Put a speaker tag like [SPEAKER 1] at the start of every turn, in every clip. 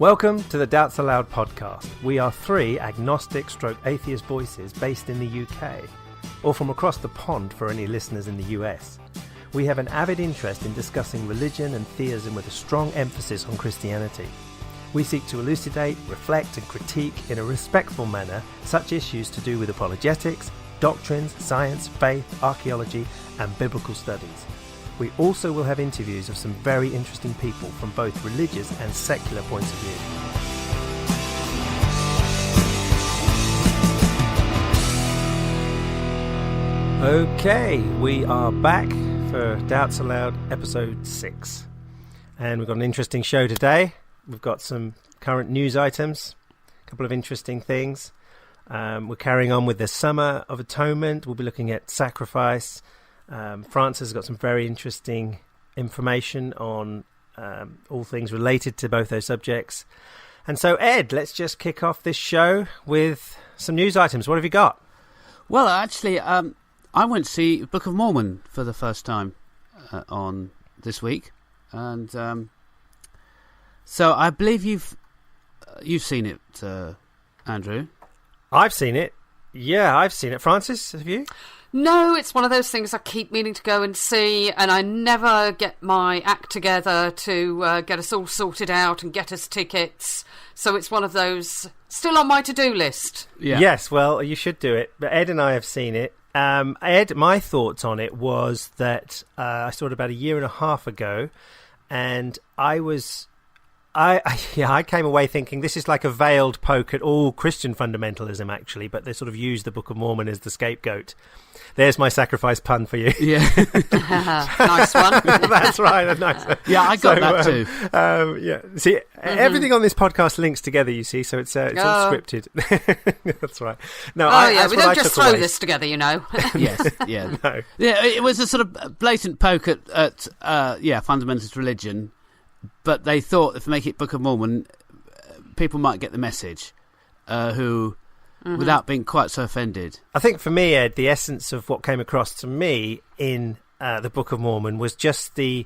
[SPEAKER 1] Welcome to the Doubts Aloud podcast. We are three agnostic/atheist voices based in the UK, or from across the pond for any listeners in the US. We have an avid interest in discussing religion and theism with a strong emphasis on Christianity. We seek to elucidate, reflect and critique in a respectful manner such issues to do with apologetics, doctrines, science, faith, archaeology and biblical studies. We also will have interviews of some very interesting people from both religious and secular points of view. Okay, we are back for Doubts Aloud Episode 6. And we've got an interesting show today. We've got some current news items, a couple of interesting things. We're carrying on with the Summer of Atonement. We'll be looking at sacrifice. Francis has got some very interesting information on all things related to both those subjects. And so, Ed, let's just kick off this show with some news items. What have you got?
[SPEAKER 2] Well, actually, I went to see Book of Mormon for the first time on this week. And so I believe you've seen it, Andrew.
[SPEAKER 1] I've seen it. Yeah, I've seen it. Francis, have you?
[SPEAKER 3] No, it's one of those things I keep meaning to go and see, and I never get my act together to get us all sorted out and get us tickets. So it's one of those still on my to-do list.
[SPEAKER 1] Yeah. Yes, well, you should do it. But Ed and I have seen it. Ed, my thoughts on it was that I saw it about a year and a half ago, and I came away thinking this is like a veiled poke at all Christian fundamentalism, actually, but they sort of use the Book of Mormon as the scapegoat. There's my sacrifice pun for you.
[SPEAKER 2] Yeah.
[SPEAKER 3] Nice one.
[SPEAKER 1] That's right. Nice.
[SPEAKER 2] Yeah, I got that too.
[SPEAKER 1] Yeah. See, everything on this podcast links together, you see, so it's all scripted. That's right. No,
[SPEAKER 3] we don't just throw this together, you know.
[SPEAKER 2] Yes, yeah.
[SPEAKER 1] No.
[SPEAKER 2] Yeah, it was a sort of blatant poke at fundamentalist religion, but they thought if they make it Book of Mormon, people might get the message, without being quite so offended.
[SPEAKER 1] I think for me, Ed, the essence of what came across to me in the Book of Mormon was just the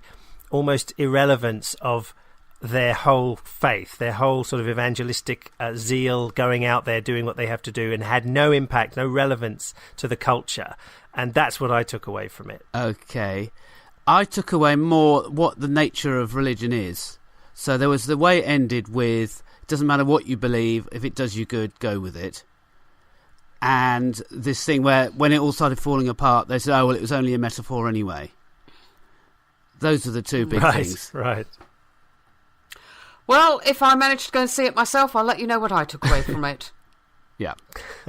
[SPEAKER 1] almost irrelevance of their whole faith, their whole sort of evangelistic zeal, going out there doing what they have to do, and had no impact, no relevance to the culture. And that's what I took away from it.
[SPEAKER 2] Okay. I took away more what the nature of religion is. So there was the way it ended with, it doesn't matter what you believe, if it does you good, go with it. And this thing where when it all started falling apart, they said, oh, well, it was only a metaphor anyway. Those are the two big things.
[SPEAKER 1] Right.
[SPEAKER 3] Well, if I manage to go and see it myself, I'll let you know what I took away from it.
[SPEAKER 2] Yeah.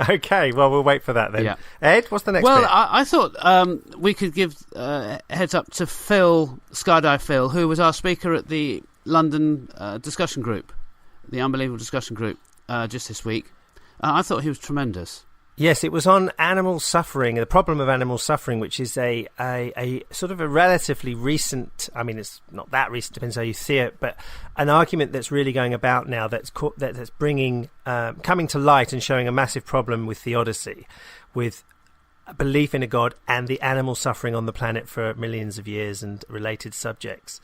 [SPEAKER 1] Okay, well, we'll wait for that then.
[SPEAKER 2] Yeah.
[SPEAKER 1] Ed, what's the next
[SPEAKER 2] bit?
[SPEAKER 1] Well,
[SPEAKER 2] I thought we could give heads up to SkyDivePhil, who was our speaker at the London discussion group, the Unbelievable discussion group, just this week. I thought he was tremendous.
[SPEAKER 1] Yes, it was on animal suffering, the problem of animal suffering, which is a sort of a relatively recent, I mean, it's not that recent, depends how you see it, but an argument that's really going about now that's bringing, coming to light and showing a massive problem with theodicy, with belief in a God and the animal suffering on the planet for millions of years and related subjects.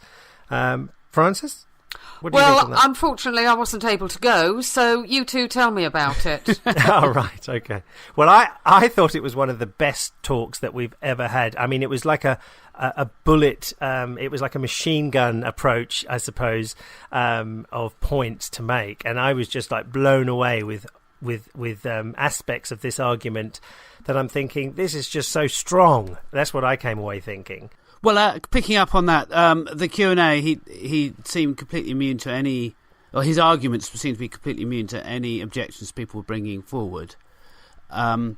[SPEAKER 1] Francis? What do you think on that?
[SPEAKER 3] Unfortunately, I wasn't able to go, so you two tell me about it.
[SPEAKER 1] Oh, right, okay. Well, I thought it was one of the best talks that we've ever had. I mean, it was like a bullet, it was like a machine gun approach, I suppose, of points to make. And I was just like blown away with aspects of this argument that I'm thinking, this is just so strong. That's what I came away thinking.
[SPEAKER 2] Well, picking up on that, the Q&A, he seemed completely immune to any, or his arguments seemed to be completely immune to any objections people were bringing forward. The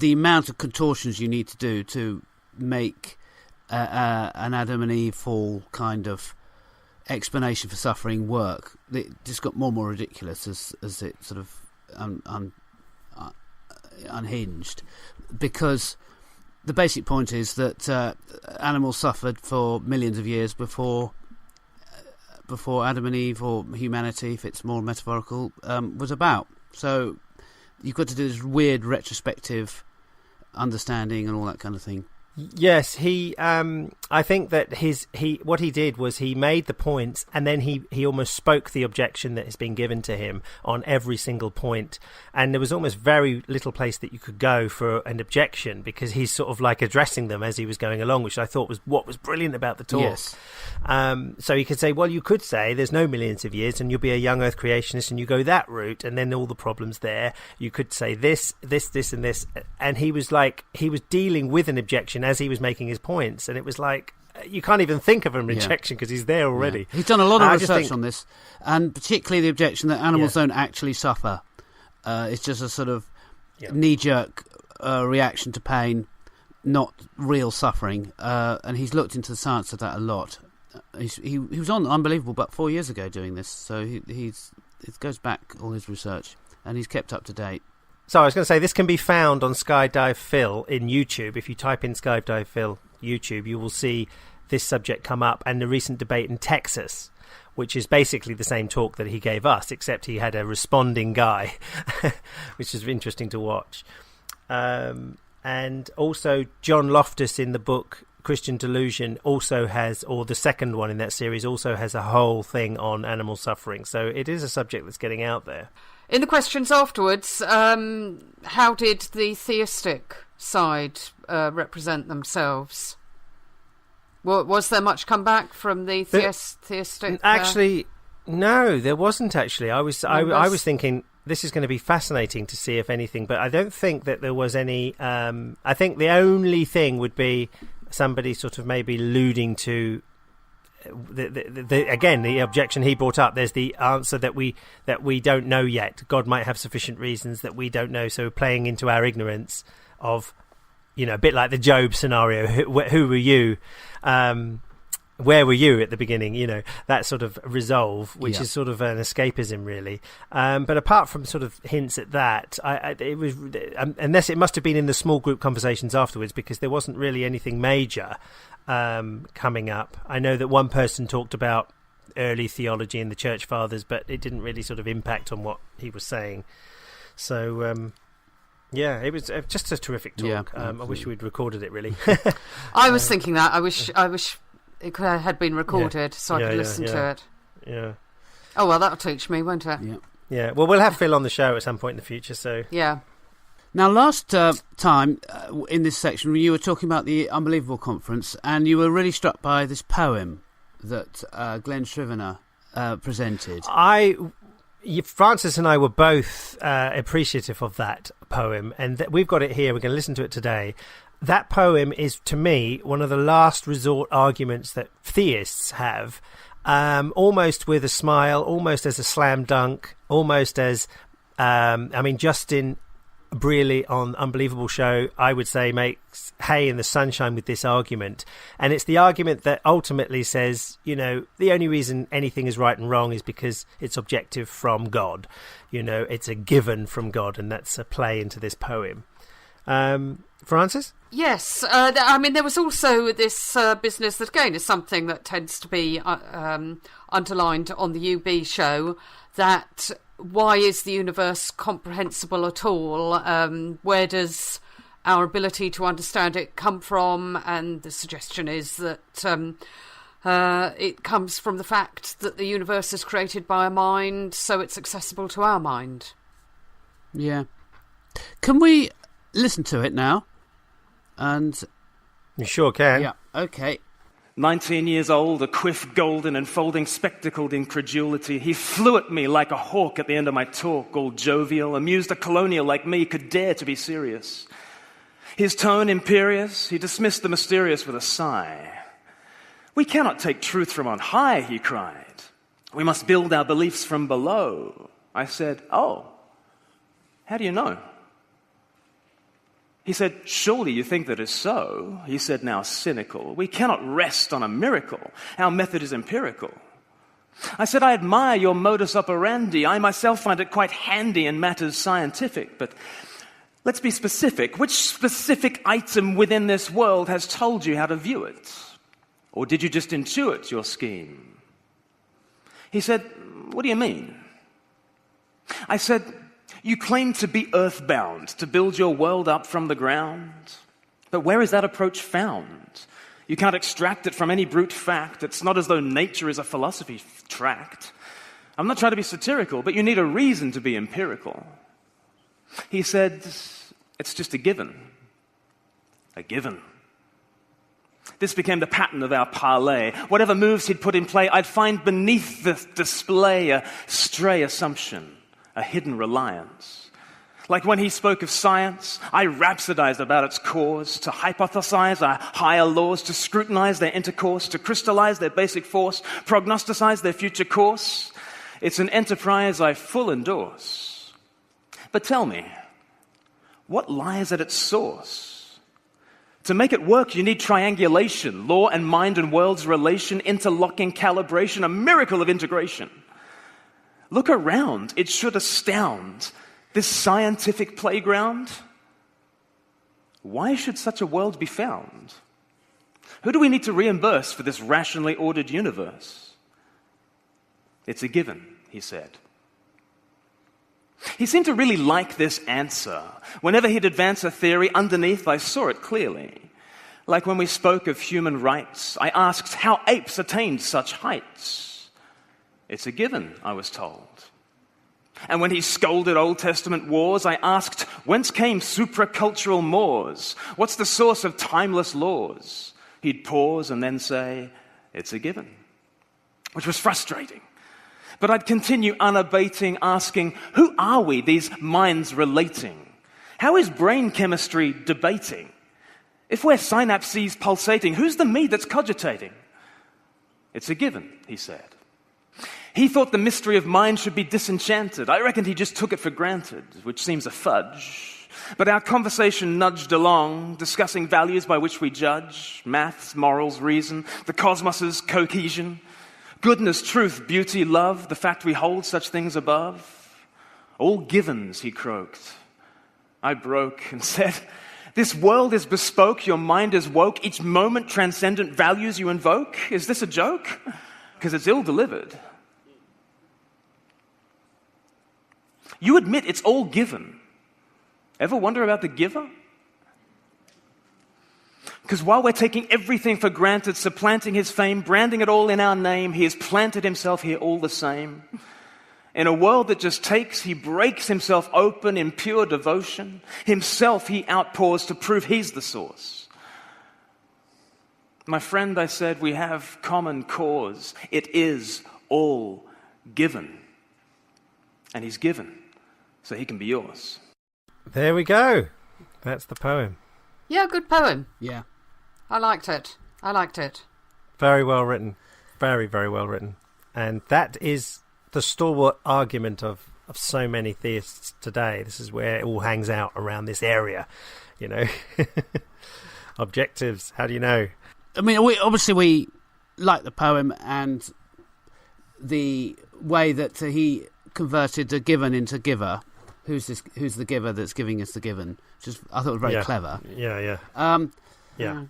[SPEAKER 2] amount of contortions you need to do to make an Adam and Eve fall kind of explanation for suffering work, it just got more and more ridiculous as it sort of unhinged, because the basic point is that animals suffered for millions of years before Adam and Eve, or humanity, if it's more metaphorical, was about. So you've got to do this weird retrospective understanding and all that kind of thing.
[SPEAKER 1] Yes, I think that what he did was he made the points, and then he almost spoke the objection that has been given to him on every single point, and there was almost very little place that you could go for an objection, because he's sort of like addressing them as he was going along, which I thought was what was brilliant about the talk.
[SPEAKER 2] Yes.
[SPEAKER 1] So he could say, well, you could say there's no millions of years and you'll be a young earth creationist and you go that route, and then all the problems there. You could say this, and this, and he was dealing with an objection as he was making his points, and it was like you can't even think of a rejection because he's there already.
[SPEAKER 2] Yeah. He's done a lot of research on this, and particularly the objection that animals don't actually suffer. It's just a sort of knee-jerk reaction to pain, not real suffering, and he's looked into the science of that a lot. He was on Unbelievable about 4 years ago doing this, so it goes back, all his research, and he's kept up to date.
[SPEAKER 1] So I was going to say, this can be found on SkyDivePhil in YouTube. If you type in SkyDivePhil YouTube, you will see this subject come up, and the recent debate in Texas, which is basically the same talk that he gave us, except he had a responding guy, which is interesting to watch. And also John Loftus in the book Christian Delusion also has, or the second one in that series, also has a whole thing on animal suffering. So it is a subject that's getting out there.
[SPEAKER 3] In the questions afterwards, how did the theistic side represent themselves? Was there much comeback from the theistic?
[SPEAKER 1] Actually, no, there wasn't. Actually, I was thinking this is going to be fascinating to see if anything, but I don't think that there was any. I think the only thing would be somebody sort of maybe alluding to. Again, the objection he brought up, there's the answer that we don't know yet. God might have sufficient reasons that we don't know, so playing into our ignorance of, a bit like the Job scenario, who were you, where were you at the beginning, that sort of resolve, which is sort of an escapism really, but apart from sort of hints at that, it was, unless it must have been in the small group conversations afterwards, because there wasn't really anything major coming up. I know that one person talked about early theology in the church fathers, but it didn't really sort of impact on what he was saying. So it was just a terrific talk. I wish we'd recorded it really.
[SPEAKER 3] I was thinking that I wish it had been recorded so I could listen to it.
[SPEAKER 1] Yeah.
[SPEAKER 3] Oh well, that'll teach me, won't it?
[SPEAKER 1] Yeah. Well, we'll have Phil on the show at some point in the future. So
[SPEAKER 3] yeah.
[SPEAKER 2] Now, last time in this section, you were talking about the Unbelievable Conference, and you were really struck by this poem that Glen Scrivener presented.
[SPEAKER 1] Francis and I were both appreciative of that poem, and we've got it here. We're going to listen to it today. That poem is, to me, one of the last resort arguments that theists have, almost with a smile, almost as a slam dunk, almost as, Justin Brearley on Unbelievable Show, I would say, makes hay in the sunshine with this argument. And it's the argument that ultimately says, the only reason anything is right and wrong is because it's objective from God. It's a given from God, and that's a play into this poem. Francis?
[SPEAKER 3] Yes. There was also this business that, again, is something that tends to be underlined on the UB show, that why is the universe comprehensible at all? Where does our ability to understand it come from? And the suggestion is that it comes from the fact that the universe is created by a mind, so it's accessible to our mind.
[SPEAKER 2] Yeah. Can we listen to it now? And
[SPEAKER 1] you sure can.
[SPEAKER 2] Yeah, okay.
[SPEAKER 4] 19 years old, a quiff golden and folding spectacled incredulity, he flew at me like a hawk at the end of my talk, all jovial, amused a colonial like me could dare to be serious. His tone imperious, he dismissed the mysterious with a sigh. We cannot take truth from on high, he cried. We must build our beliefs from below. I said, oh, how do you know? He said, surely you think that is so. He said, now cynical. We cannot rest on a miracle. Our method is empirical. I said, I admire your modus operandi. I myself find it quite handy in matters scientific. But let's be specific. Which specific item within this world has told you how to view it? Or did you just intuit your scheme? He said, what do you mean? I said, you claim to be earthbound, to build your world up from the ground. But where is that approach found? You can't extract it from any brute fact. It's not as though nature is a philosophy tract. I'm not trying to be satirical, but you need a reason to be empirical. He said, it's just a given. A given. This became the pattern of our parley. Whatever moves he'd put in play, I'd find beneath the display a stray assumption, a hidden reliance. Like when he spoke of science, I rhapsodized about its cause, to hypothesize our higher laws, to scrutinize their intercourse, to crystallize their basic force, prognostize their future course. It's an enterprise I full endorse. But tell me, what lies at its source? To make it work, you need triangulation, law and mind and world's relation, interlocking calibration, a miracle of integration. Look around, it should astound. This scientific playground? Why should such a world be found? Who do we need to reimburse for this rationally ordered universe? It's a given, he said. He seemed to really like this answer. Whenever he'd advance a theory, underneath I saw it clearly. Like when we spoke of human rights, I asked how apes attained such heights. It's a given, I was told. And when he scolded Old Testament wars, I asked, whence came supracultural mores? What's the source of timeless laws? He'd pause and then say, it's a given, which was frustrating. But I'd continue unabating, asking, who are we, these minds relating? How is brain chemistry debating? If we're synapses pulsating, who's the me that's cogitating? It's a given, he said. He thought the mystery of mind should be disenchanted. I reckoned he just took it for granted, which seems a fudge. But our conversation nudged along, discussing values by which we judge, maths, morals, reason, the cosmos's cohesion. Goodness, truth, beauty, love, the fact we hold such things above. All givens, he croaked. I broke and said, this world is bespoke, your mind is woke, each moment transcendent values you invoke. Is this a joke? Because it's ill-delivered. You admit it's all given. Ever wonder about the giver? Because while we're taking everything for granted, supplanting his fame, branding it all in our name, he has planted himself here all the same. In a world that just takes, he breaks himself open in pure devotion. Himself he outpours to prove he's the source. My friend, I said, we have common cause. It is all given. And he's given, so he can be yours.
[SPEAKER 1] There we go. That's the poem.
[SPEAKER 3] Yeah, good poem.
[SPEAKER 2] Yeah.
[SPEAKER 3] I liked it.
[SPEAKER 1] Very well written. Very, very well written. And that is the stalwart argument of so many theists today. This is where it all hangs out around this area, you know. Objectives, how do you know?
[SPEAKER 2] I mean, we like the poem and the way that he converted the given into giver. Who's the giver that's giving us the given? Just I thought it was very clever.
[SPEAKER 1] Yeah.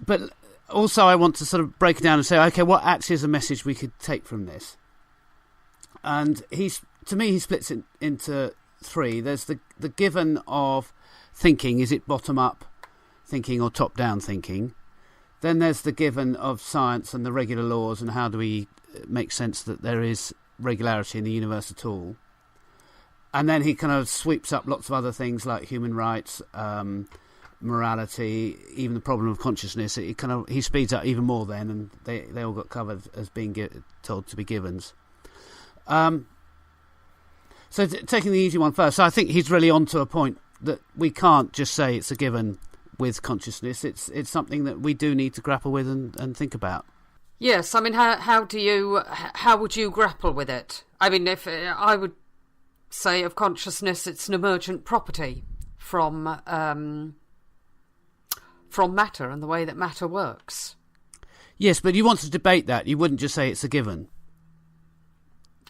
[SPEAKER 2] But also I want to sort of break it down and say, okay, what actually is a message we could take from this? And he splits it into three. There's the given of thinking. Is it bottom-up thinking or top-down thinking? Then there's the given of science and the regular laws and how do we make sense that there is regularity in the universe at all. And then he kind of sweeps up lots of other things like human rights, morality, even the problem of consciousness. He speeds up even more then, and they all got covered as being told to be givens. So taking the easy one first, so I think he's really onto a point that we can't just say it's a given with consciousness. It's something that we do need to grapple with and think about.
[SPEAKER 3] Yes, I mean, how would you grapple with it? I mean, if I would say of consciousness, it's an emergent property from matter and the way that matter works.
[SPEAKER 2] Yes, but you want to debate that. You wouldn't just say it's a given.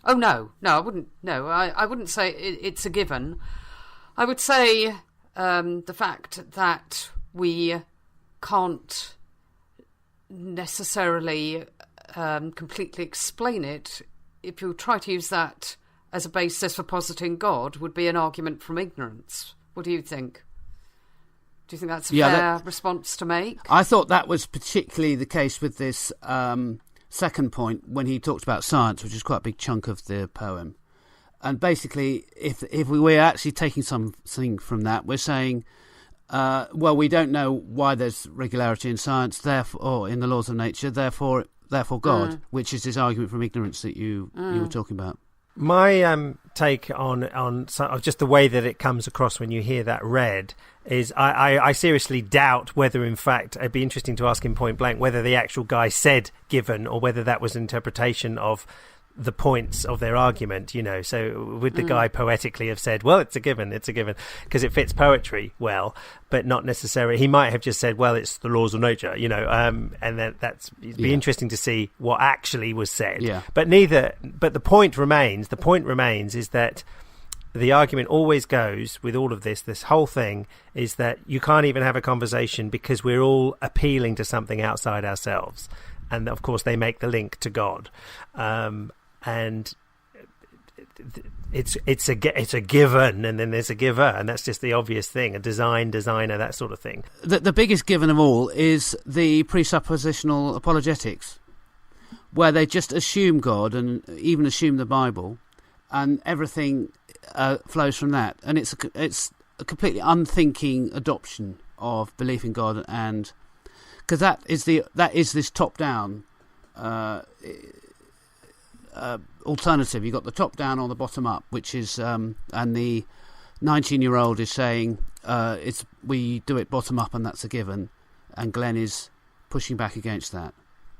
[SPEAKER 3] Oh no, I wouldn't. No, I wouldn't say it's a given. I would say the fact that we can't necessarily completely explain it, if you try to use that as a basis for positing God, would be an argument from ignorance. What do you think? Do you think that's a fair response to make?
[SPEAKER 2] I thought that was particularly the case with this second point when he talked about science, which is quite a big chunk of the poem. And basically, if we're actually taking something from that, we're saying, well, we don't know why there's regularity in science, therefore, or in the laws of nature, therefore God, which is this argument from ignorance that you were talking about.
[SPEAKER 1] My take on just the way that it comes across when you hear that read is I seriously doubt whether, in fact, it'd be interesting to ask him point blank whether the actual guy said given or whether that was an interpretation of the points of their argument, so would the guy poetically have said, well, it's a given because it fits poetry well, but not necessarily. He might have just said, well, it's the laws of nature, and then it'd be interesting to see what actually was said. But the point remains is that the argument always goes with all of this whole thing is that you can't even have a conversation because we're all appealing to something outside ourselves. And of course they make the link to God. And it's a given, and then there's a giver, and that's just the obvious thing, a designer, that sort of thing.
[SPEAKER 2] The biggest given of all is the presuppositional apologetics, where they just assume God and even assume the Bible, and everything flows from that. And it's a completely unthinking adoption of belief in God, and because that is this top-down alternative. You've got the top-down or the bottom-up, which is and the 19-year-old is saying we do it bottom-up and that's a given, and Glen is pushing back against that.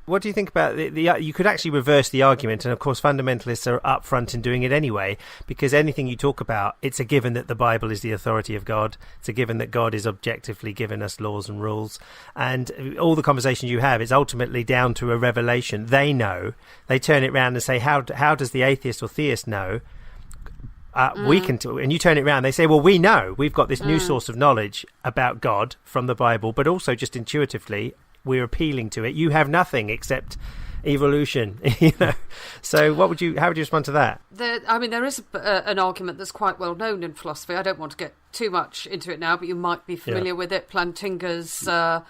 [SPEAKER 1] What do you think about you could actually reverse the argument, and of course fundamentalists are upfront in doing it anyway, because anything you talk about, it's a given that the Bible is the authority of God. It's a given that God is objectively given us laws and rules, and all the conversations you have is ultimately down to a revelation. They know. They turn it around and say, how does the atheist or theist know? We can, and you turn it around. They say, well, we know. We've got this new source of knowledge about God from the Bible, but also just intuitively, we're appealing to it. You have nothing except evolution, So how would you respond to that?
[SPEAKER 3] There is an argument that's quite well known in philosophy. I don't want to get too much into it now, but you might be familiar with it. Plantinga's, I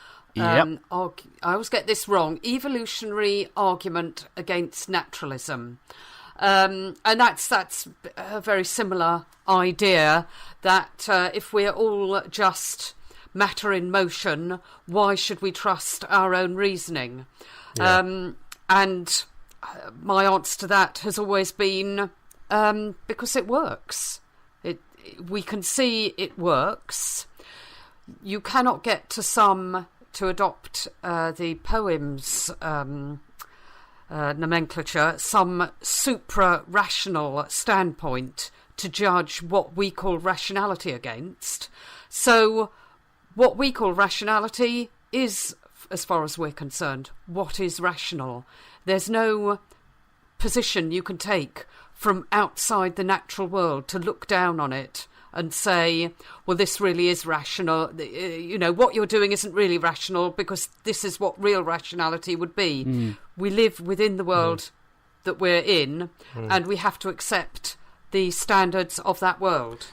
[SPEAKER 3] always get this wrong, evolutionary argument against naturalism. And that's a very similar idea that if we're all just matter in motion, why should we trust our own reasoning? And my answer to that has always been because it works. We can see it works. You cannot get to adopt the poem's nomenclature, some supra-rational standpoint to judge what we call rationality against. So what we call rationality is, as far as we're concerned, what is rational. There's no position you can take from outside the natural world to look down on it and say, well, this really is rational. What you're doing isn't really rational because this is what real rationality would be. We live within the world that we're in, and we have to accept the standards of that world.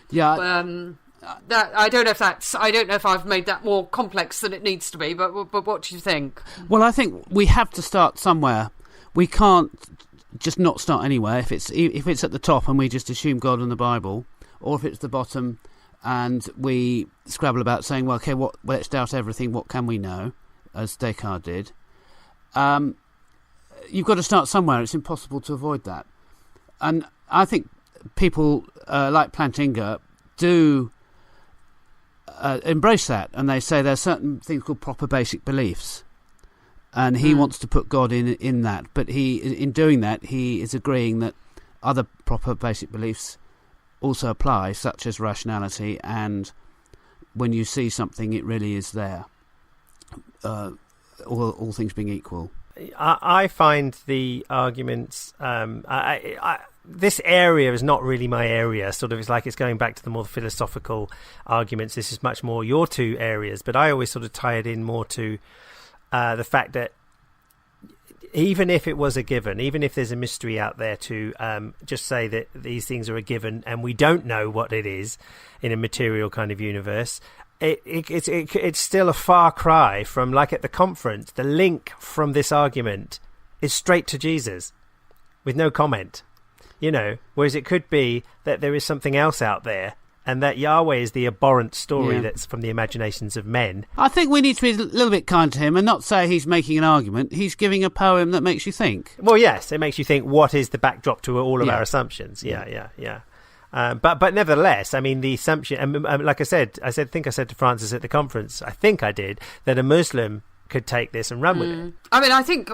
[SPEAKER 3] I don't know if I've made that more complex than it needs to be, but what do you think?
[SPEAKER 2] Well, I think we have to start somewhere. We can't just not start anywhere. If it's at the top and we just assume God and the Bible, or if it's the bottom and we scrabble about saying, well, okay, let's doubt everything. What can we know, as Descartes did? You've got to start somewhere. It's impossible to avoid that, and I think people like Plantinga do embrace that, and they say there's certain things called proper basic beliefs, and he wants to put God in that, but in doing that he is agreeing that other proper basic beliefs also apply, such as rationality, and when you see something it really is there, all things being equal.
[SPEAKER 1] I find the arguments this area is not really my area. Sort of, it's like it's going back to the more philosophical arguments. This is much more your two areas, but I always sort of tie it in more to the fact that even if it was a given, even if there's a mystery out there to just say that these things are a given and we don't know what it is in a material kind of universe, it's still a far cry from, like at the conference, the link from this argument is straight to Jesus with no comment, whereas it could be that there is something else out there and that Yahweh is the abhorrent story that's from the imaginations of men.
[SPEAKER 2] I think we need to be a little bit kind to him and not say he's making an argument. He's giving a poem that makes you think.
[SPEAKER 1] Well, yes, it makes you think, what is the backdrop to all of our assumptions? Yeah. But nevertheless, I mean, the assumption, like I said to Francis at the conference, I think I did, that a Muslim could take this and run with it.
[SPEAKER 3] I mean, I think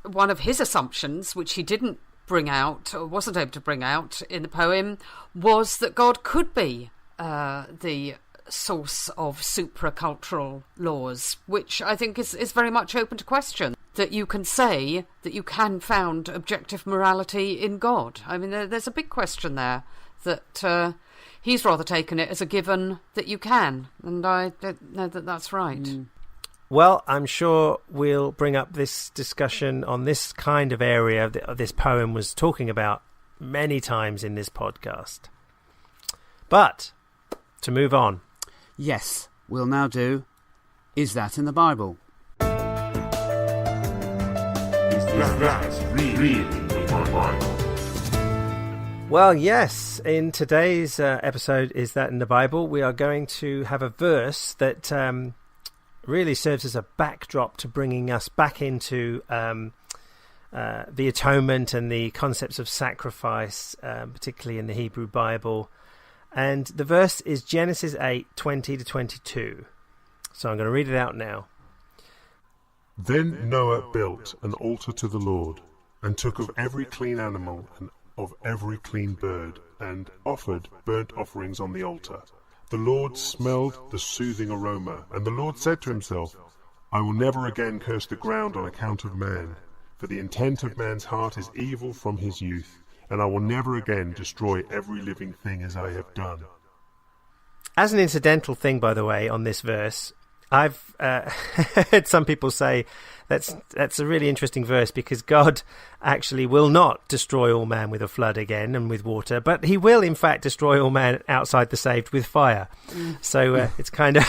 [SPEAKER 3] one of his assumptions, which he didn't bring out, or wasn't able to bring out in the poem, was that God could be the source of supracultural laws, which I think is very much open to question. That you can say that you can found objective morality in God. I mean, there's a big question there that he's rather taken it as a given that you can, and I don't know that that's right.
[SPEAKER 1] Well, I'm sure we'll bring up this discussion on this kind of area of this poem was talking about many times in this podcast. But, to move on.
[SPEAKER 2] Yes, we'll now do Is That in the Bible?
[SPEAKER 5] That's really in my Bible.
[SPEAKER 1] Well, yes, in today's episode, Is That in the Bible, we are going to have a verse that really serves as a backdrop to bringing us back into the atonement and the concepts of sacrifice, particularly in the Hebrew Bible. And the verse is Genesis 8:20-22. So I'm going to read it out now.
[SPEAKER 5] Then Noah built an altar to the Lord, and took of every clean animal and of every clean bird, and offered burnt offerings on the altar. The Lord smelled the soothing aroma, and the Lord said to himself, I will never again curse the ground on account of man, for the intent of man's heart is evil from his youth, and I will never again destroy every living thing as I have done.
[SPEAKER 1] As an incidental thing, by the way, on this verse, I've heard some people say that's a really interesting verse because God actually will not destroy all man with a flood again and with water, but he will in fact destroy all man outside the saved with fire. So it's kind of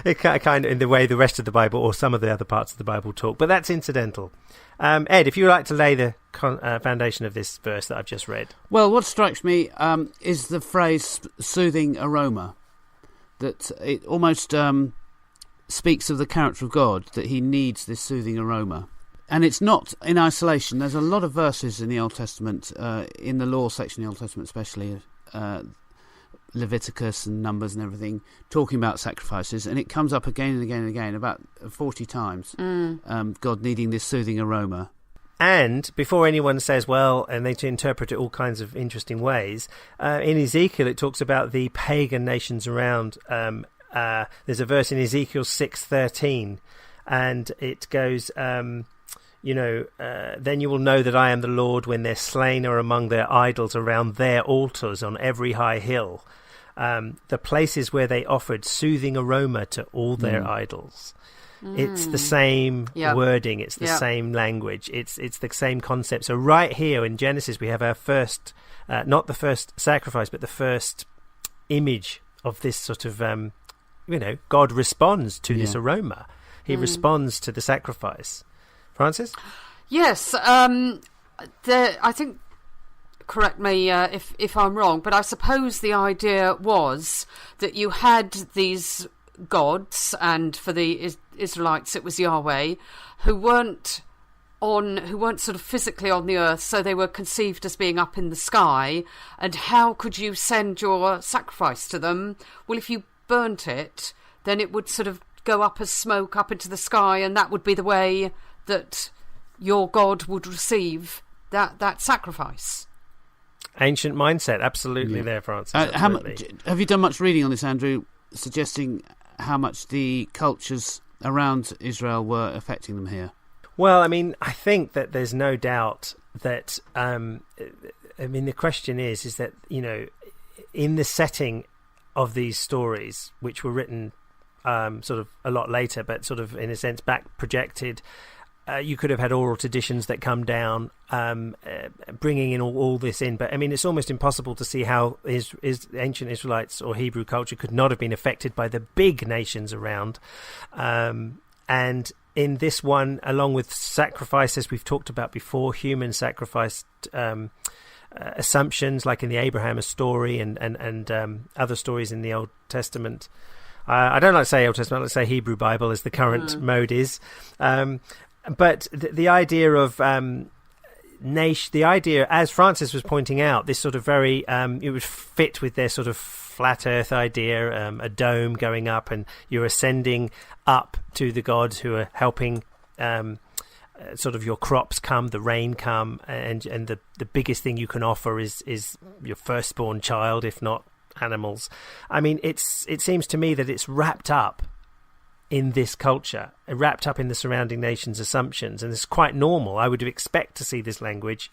[SPEAKER 1] in the way the rest of the Bible or some of the other parts of the Bible talk, but that's incidental. Ed, if you would like to lay the foundation of this verse that I've just read.
[SPEAKER 2] Well, what strikes me is the phrase soothing aroma, that it almost speaks of the character of God, that he needs this soothing aroma. And it's not in isolation. There's a lot of verses in the Old Testament, in the law section of the Old Testament especially, Leviticus and Numbers and everything, talking about sacrifices, and it comes up again and again and again, about 40 times, God needing this soothing aroma.
[SPEAKER 1] And before anyone says, well, and they interpret it all kinds of interesting ways, in Ezekiel it talks about the pagan nations around. There's a verse in Ezekiel 6:13, and it goes, then you will know that I am the Lord when their slain are among their idols around their altars on every high hill, the places where they offered soothing aroma to all their idols. It's the same wording, it's the same language, it's the same concept. So right here in Genesis we have our first, not the first sacrifice, but the first image of this sort of, God responds to this aroma. He responds to the sacrifice. Francis?
[SPEAKER 3] Yes, I think, correct me if I'm wrong, but I suppose the idea was that you had these gods, and for the Israelites it was Yahweh, who weren't sort of physically on the earth, so they were conceived as being up in the sky. And how could you send your sacrifice to them? Well, if you burnt it, then it would sort of go up as smoke up into the sky, and that would be the way that your God would receive that sacrifice.
[SPEAKER 1] Ancient mindset, absolutely there, Francis.
[SPEAKER 2] Have you done much reading on this, Andrew, suggesting how much the cultures around Israel were affecting them here?
[SPEAKER 1] Well, I mean, I think that there's no doubt that, the question is that, in the setting of these stories, which were written sort of a lot later, but sort of in a sense back projected, you could have had oral traditions that come down, bringing in all this in. But I mean, it's almost impossible to see how ancient Israelites or Hebrew culture could not have been affected by the big nations around. And in this one, along with sacrifices we've talked about before, human sacrifice assumptions, like in the Abraham story and other stories in the Old Testament. I don't like to say Old Testament, I like to say Hebrew Bible, as the current mode is. But the idea of nation, the idea, as Francis was pointing out, this sort of very, it would fit with their sort of flat earth idea, a dome going up, and you're ascending up to the gods who are helping sort of your crops come, the rain come, and the biggest thing you can offer is your firstborn child, if not animals. I mean, it seems to me that it's wrapped up in this culture, wrapped up in the surrounding nations' assumptions, and it's quite normal. I would expect to see this language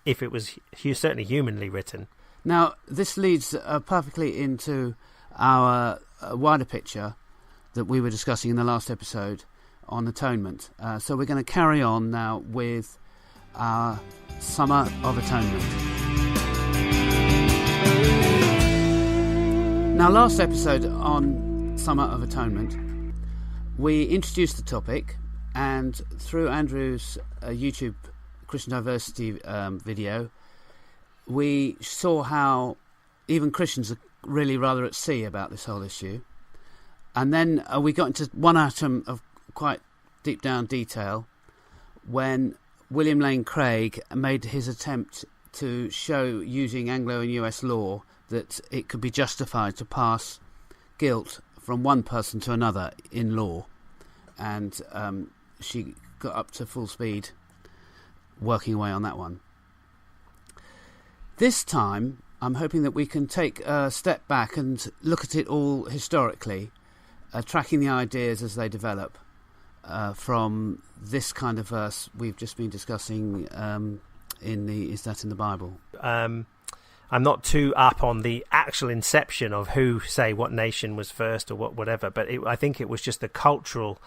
[SPEAKER 1] if it was certainly humanly written.
[SPEAKER 2] Now, this leads perfectly into our wider picture that we were discussing in the last episode on atonement. So we're going to carry on now with our Summer of Atonement. Now, last episode on Summer of Atonement, we introduced the topic, and through Andrew's YouTube Christian diversity video, we saw how even Christians are really rather at sea about this whole issue. And then we got into one atom of quite deep down detail when William Lane Craig made his attempt to show, using Anglo and US law, that it could be justified to pass guilt from one person to another in law. And she got up to full speed working away on that one. This time, I'm hoping that we can take a step back and look at it all historically, tracking the ideas as they develop from this kind of verse we've just been discussing Is That in the Bible?
[SPEAKER 1] I'm not too up on the actual inception of who, say, what nation was first or whatever, but I think it was just the cultural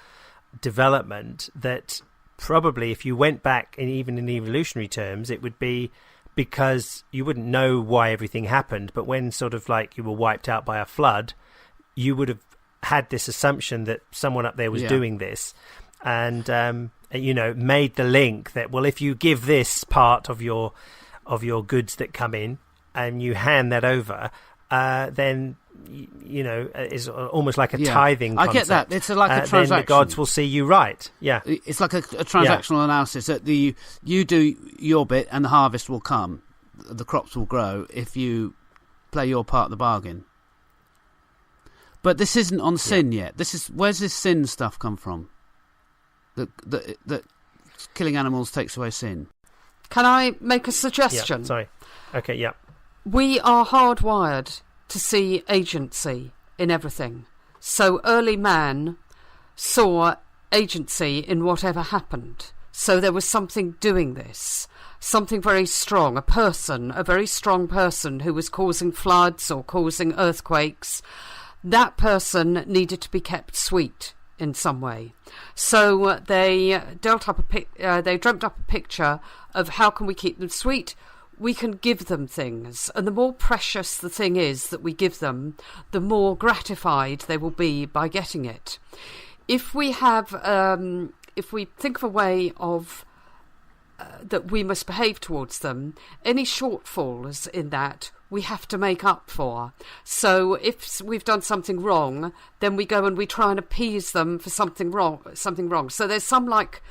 [SPEAKER 1] development that probably, if you went back, and even in evolutionary terms, it would be because you wouldn't know why everything happened, but when sort of like you were wiped out by a flood, you would have had this assumption that someone up there was doing this, and made the link that, well, if you give this part of your goods that come in and you hand that over, then it's almost like a tithing concept.
[SPEAKER 2] I get that. It's like a transaction.
[SPEAKER 1] Then the gods will see you right. Yeah,
[SPEAKER 2] it's like a transactional analysis that you do your bit and the harvest will come, the crops will grow if you play your part of the bargain. But this isn't on sin yet. Where's this sin stuff come from? That killing animals takes away sin.
[SPEAKER 3] Can I make a suggestion?
[SPEAKER 1] Yeah, sorry. Okay, yeah.
[SPEAKER 3] We are hardwired to see agency in everything. So early man saw agency in whatever happened. So there was something doing this, something very strong, a very strong person who was causing floods or causing earthquakes. That person needed to be kept sweet in some way. So they dreamt up a picture of how can we keep them sweet. We can give them things, and the more precious the thing is that we give them, the more gratified they will be by getting it. If we have, if we think of a way of that we must behave towards them, any shortfalls in that we have to make up for. So if we've done something wrong, then we go and we try and appease them for something wrong. So there's some like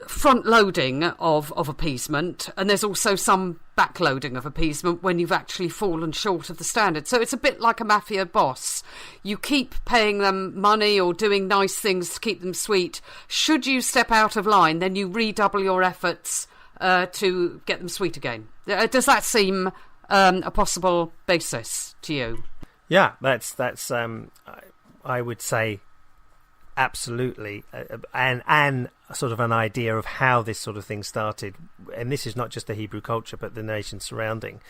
[SPEAKER 3] front loading of appeasement, and there's also some back loading of appeasement when you've actually fallen short of the standard. So it's a bit like a mafia boss. You keep paying them money or doing nice things to keep them sweet. Should you step out of line, then you redouble your efforts to get them sweet again. Does that seem a possible basis to you?
[SPEAKER 1] Yeah, that's I would say absolutely, and sort of an idea of how this sort of thing started. And this is not just the Hebrew culture, but the nation surrounding.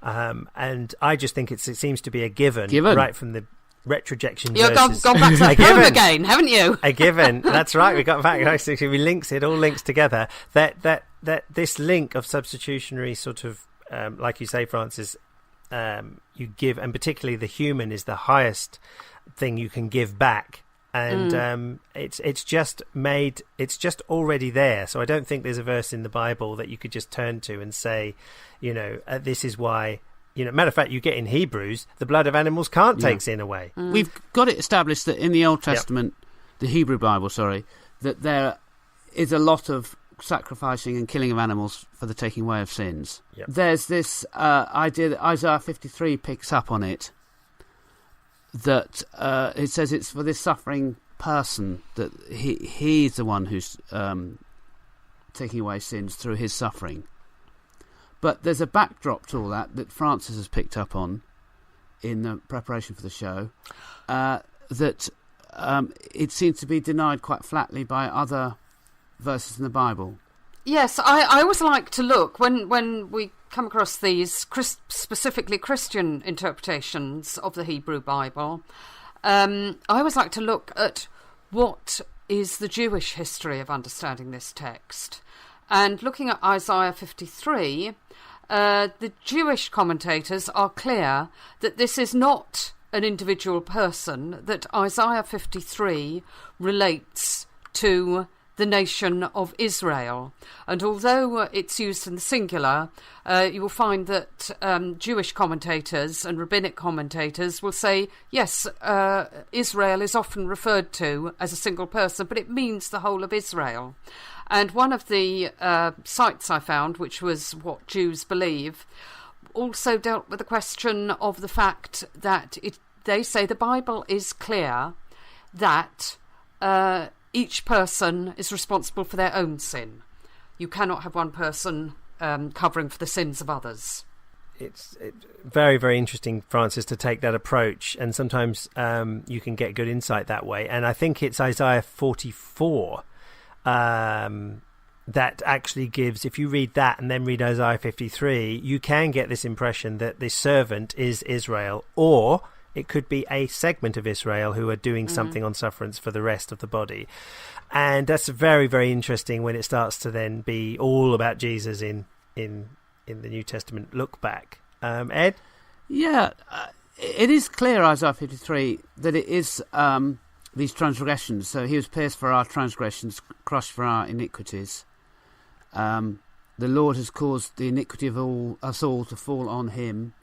[SPEAKER 1] And I just think it seems to be a given right from the retrojection
[SPEAKER 3] You've
[SPEAKER 1] versus...
[SPEAKER 3] gone back to that poem again, haven't you?
[SPEAKER 1] A given. That's right. We got back. We links it. All links together. That this link of substitutionary sort of, like you say, Francis, you give, and particularly the human is the highest thing you can give back. And it's just already there. So I don't think there's a verse in the Bible that you could just turn to and say, this is why. Matter of fact, you get in Hebrews, the blood of animals can't take sin away.
[SPEAKER 2] We've got it established that in the Old Testament, the Hebrew Bible, that there is a lot of sacrificing and killing of animals for the taking away of sins.
[SPEAKER 1] Yep.
[SPEAKER 2] There's this idea that Isaiah 53 picks up on it, that it says it's for this suffering person that he's the one who's taking away sins through his suffering. But there's a backdrop to all that Francis has picked up on in the preparation for the show, that it seems to be denied quite flatly by other verses in the Bible.
[SPEAKER 3] Yes, I always like to look, when we come across these specifically Christian interpretations of the Hebrew Bible, I always like to look at what is the Jewish history of understanding this text. And looking at Isaiah 53, the Jewish commentators are clear that this is not an individual person, that Isaiah 53 relates to the nation of Israel. And although it's used in the singular, you will find that Jewish commentators and rabbinic commentators will say, yes, Israel is often referred to as a single person, but it means the whole of Israel. And one of the sites I found, which was what Jews believe, also dealt with the question of the fact that they say the Bible is clear that each person is responsible for their own sin. You cannot have one person covering for the sins of others.
[SPEAKER 1] It's very, very interesting, Francis, to take that approach, and sometimes you can get good insight that way. And I think it's Isaiah 44 that actually gives, if you read that and then read Isaiah 53, you can get this impression that the servant is Israel, or it could be a segment of Israel who are doing something on sufferance for the rest of the body. And that's very, very interesting when it starts to then be all about Jesus in the New Testament look back. Ed?
[SPEAKER 2] Yeah, it is clear, Isaiah 53, that it is these transgressions. So he was pierced for our transgressions, crushed for our iniquities. The Lord has caused the iniquity of us all to fall on him.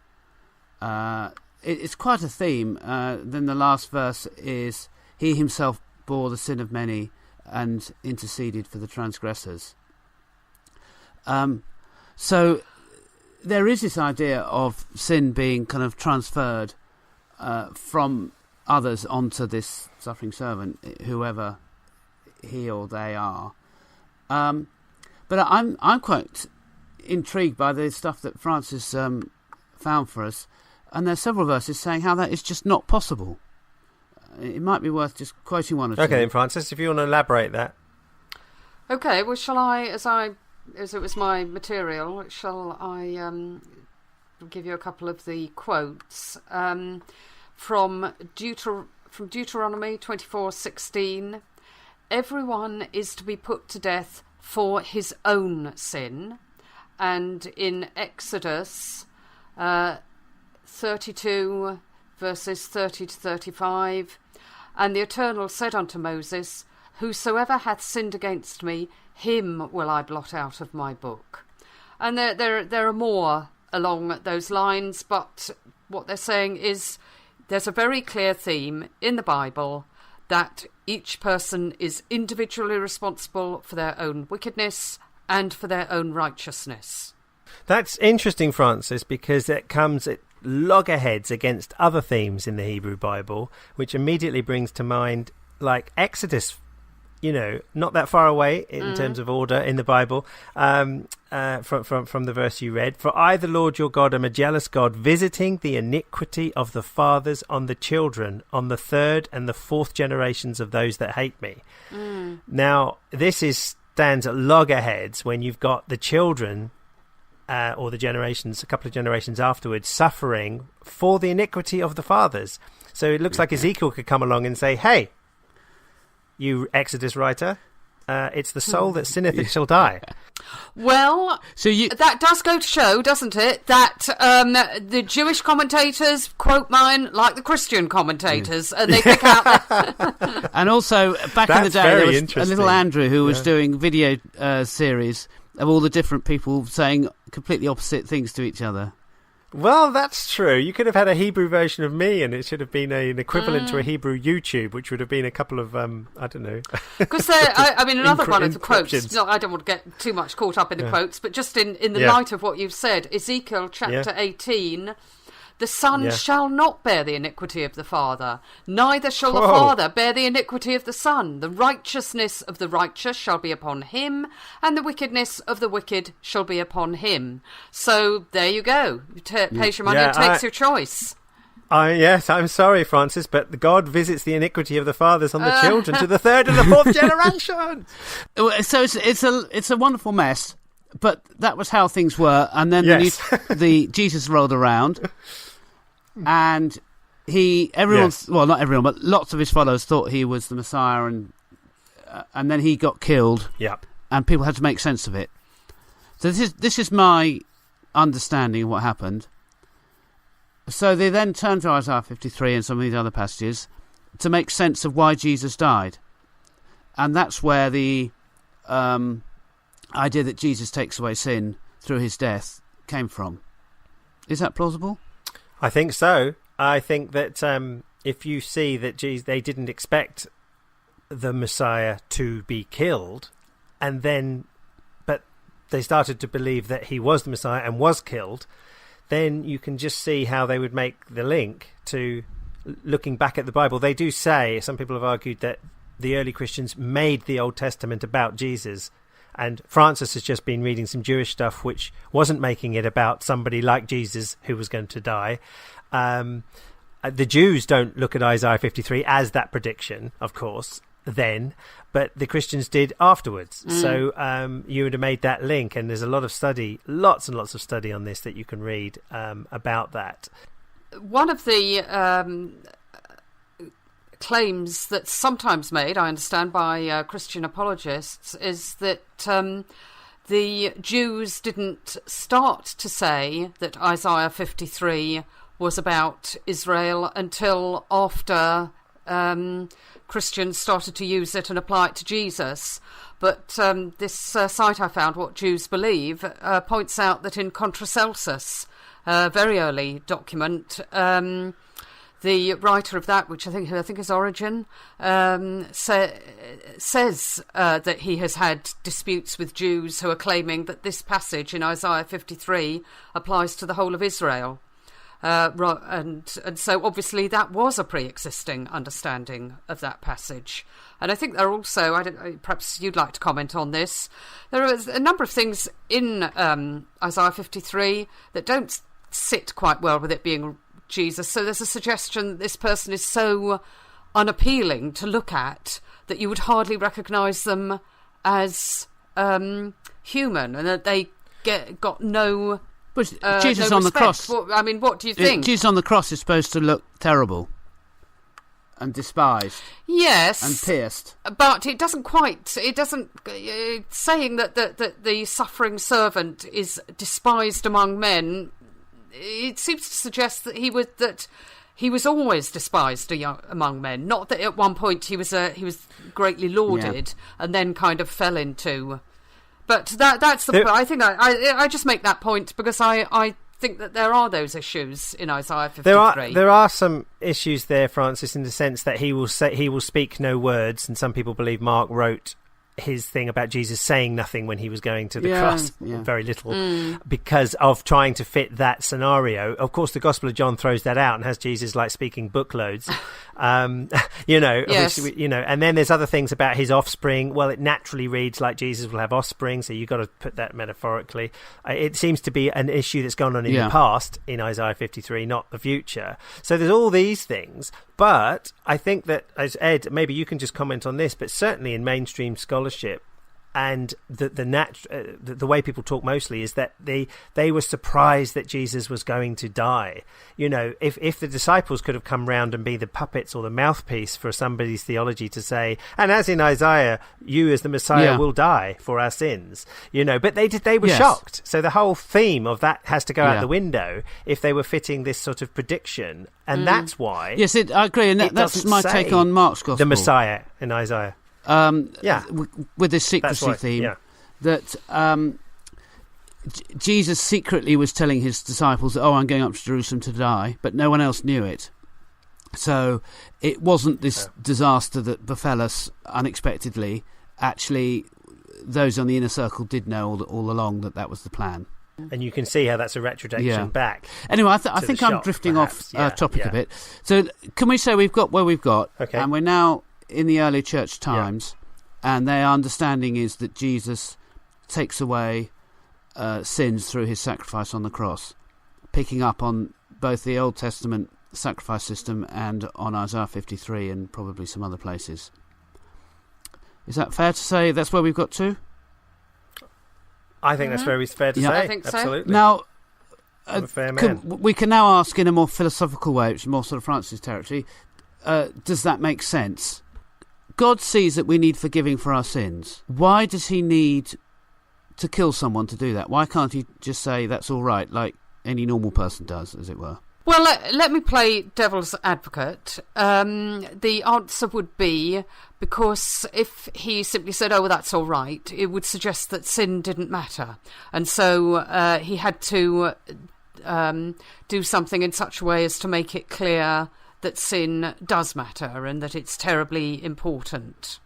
[SPEAKER 2] It's quite a theme. Then the last verse is, he himself bore the sin of many and interceded for the transgressors. So there is this idea of sin being kind of transferred from others onto this suffering servant, whoever he or they are. But I'm quite intrigued by the stuff that Francis found for us, and there's several verses saying how that is just not possible. It might be worth just quoting one or two.
[SPEAKER 1] Okay, then, Francis, if you want to elaborate that.
[SPEAKER 3] Okay, well, shall I, as it was my material, shall I give you a couple of the quotes from Deuteronomy 24:16. Everyone is to be put to death for his own sin. And in Exodus 32 verses 30 to 35, and the Eternal said unto Moses, whosoever hath sinned against me, him will I blot out of my book. And there are more along those lines, but what they're saying is there's a very clear theme in the Bible that each person is individually responsible for their own wickedness and for their own righteousness.
[SPEAKER 1] That's interesting, Francis, because it comes at loggerheads against other themes in the Hebrew Bible, which immediately brings to mind, like Exodus, not that far away in terms of order in the Bible, from the verse you read. For I, the Lord your God, am a jealous God, visiting the iniquity of the fathers on the children, on the third and the fourth generations of those that hate me. Now, this stands at loggerheads when you've got the children or a couple of generations afterwards, suffering for the iniquity of the fathers. So it looks like Ezekiel could come along and say, hey, you Exodus writer, it's the soul that sinneth it shall die.
[SPEAKER 3] Well, that does go to show, doesn't it, that the Jewish commentators quote mine like the Christian commentators, and they pick out...
[SPEAKER 2] And also, back in the day, there was a little Andrew who was doing video series of all the different people saying completely opposite things to each other.
[SPEAKER 1] Well, that's true. You could have had a Hebrew version of me, and it should have been an equivalent to a Hebrew YouTube, which would have been a couple of, I don't know.
[SPEAKER 3] Because another one of the quotes, I don't want to get too much caught up in the quotes, but just in the light of what you've said, Ezekiel chapter 18, the son shall not bear the iniquity of the father, neither shall the father bear the iniquity of the son. The righteousness of the righteous shall be upon him, and the wickedness of the wicked shall be upon him. So there you go. Pays your money and takes your choice.
[SPEAKER 1] Yes, I'm sorry, Francis, but God visits the iniquity of the fathers on the children to the third and the fourth generation.
[SPEAKER 2] So it's a wonderful mess, but that was how things were. And then the Jesus rolled around. And not everyone, but lots of his followers thought he was the Messiah, and then he got killed.
[SPEAKER 1] Yep.
[SPEAKER 2] And people had to make sense of it. So this is my understanding of what happened. So they then turned to Isaiah 53 and some of these other passages to make sense of why Jesus died, and that's where the idea that Jesus takes away sin through his death came from. Is that plausible?
[SPEAKER 1] I think so. I think that if you see that they didn't expect the Messiah to be killed, but they started to believe that he was the Messiah and was killed, then you can just see how they would make the link to looking back at the Bible. They do say, some people have argued, that the early Christians made the Old Testament about Jesus. And Francis has just been reading some Jewish stuff which wasn't making it about somebody like Jesus who was going to die. The Jews don't look at Isaiah 53 as that prediction, of course, then, but the Christians did afterwards. So you would have made that link, and there's a lot of study, lots and lots of study on this that you can read about that.
[SPEAKER 3] One of the claims that's sometimes made, I understand, by Christian apologists is that the Jews didn't start to say that Isaiah 53 was about Israel until after Christians started to use it and apply it to Jesus. But this site I found, What Jews Believe, points out that in Contracelsus, a very early document, the writer of that, which I think is Origen, says that he has had disputes with Jews who are claiming that this passage in Isaiah 53 applies to the whole of Israel. And so obviously that was a pre-existing understanding of that passage. And I think there are also, perhaps you'd like to comment on this, there are a number of things in Isaiah 53 that don't sit quite well with it being Jesus. So there's a suggestion that this person is so unappealing to look at that you would hardly recognise them as human, and that they got no...
[SPEAKER 2] Jesus
[SPEAKER 3] no
[SPEAKER 2] on the cross.
[SPEAKER 3] What do you think?
[SPEAKER 2] Jesus on the cross is supposed to look terrible and despised.
[SPEAKER 3] Yes,
[SPEAKER 2] and pierced.
[SPEAKER 3] But it doesn't saying that the suffering servant is despised among men. It seems to suggest that he was always despised among men. Not that at one point he was greatly lauded and then kind of fell into. But that's the point. I think I just make that point because I think that there are those issues in Isaiah 53.
[SPEAKER 1] There are some issues there, Francis, in the sense that he will speak no words, and some people believe Mark wrote his thing about Jesus saying nothing when he was going to the cross, very little, because of trying to fit that scenario. Of course, the Gospel of John throws that out and has Jesus like speaking bookloads,
[SPEAKER 3] yes.
[SPEAKER 1] And then there's other things about his offspring. Well, it naturally reads like Jesus will have offspring, so you've got to put that metaphorically. It seems to be an issue that's gone on in the past in Isaiah 53, not the future. So there's all these things. But I think that, as Ed, maybe you can just comment on this, but certainly in mainstream scholarship, And the way people talk mostly is that they were surprised that Jesus was going to die. If the disciples could have come round and be the puppets or the mouthpiece for somebody's theology to say, and as in Isaiah, you as the Messiah will die for our sins, but they were shocked. So the whole theme of that has to go out the window if they were fitting this sort of prediction. And that's why.
[SPEAKER 2] Yes, I agree. And that's my take on Mark's gospel.
[SPEAKER 1] The Messiah in Isaiah.
[SPEAKER 2] With this secrecy theme, that Jesus secretly was telling his disciples, I'm going up to Jerusalem to die, but no one else knew it. So it wasn't this disaster that befell us unexpectedly. Actually, those on the inner circle did know all along that was the plan.
[SPEAKER 1] And you can see how that's a retroduction back.
[SPEAKER 2] Anyway, I think I'm drifting off topic a bit. So can we say we've got where we've got, and we're now in the early church times, and their understanding is that Jesus takes away sins through his sacrifice on the cross, picking up on both the Old Testament sacrifice system and on Isaiah 53 and probably some other places. Is that fair to say that's where we've got to?
[SPEAKER 1] I think that's very fair to say.
[SPEAKER 3] I think so.
[SPEAKER 1] Absolutely.
[SPEAKER 2] Now,
[SPEAKER 1] I'm a fair man.
[SPEAKER 2] We can now ask in a more philosophical way, which is more sort of Francis' territory, does that make sense? God sees that we need forgiving for our sins. Why does he need to kill someone to do that? Why can't he just say that's all right, like any normal person does, as it were?
[SPEAKER 3] Well, let me play devil's advocate. The answer would be because if he simply said, oh, well, that's all right, it would suggest that sin didn't matter. And so he had to do something in such a way as to make it clear that sin does matter and that it's terribly important.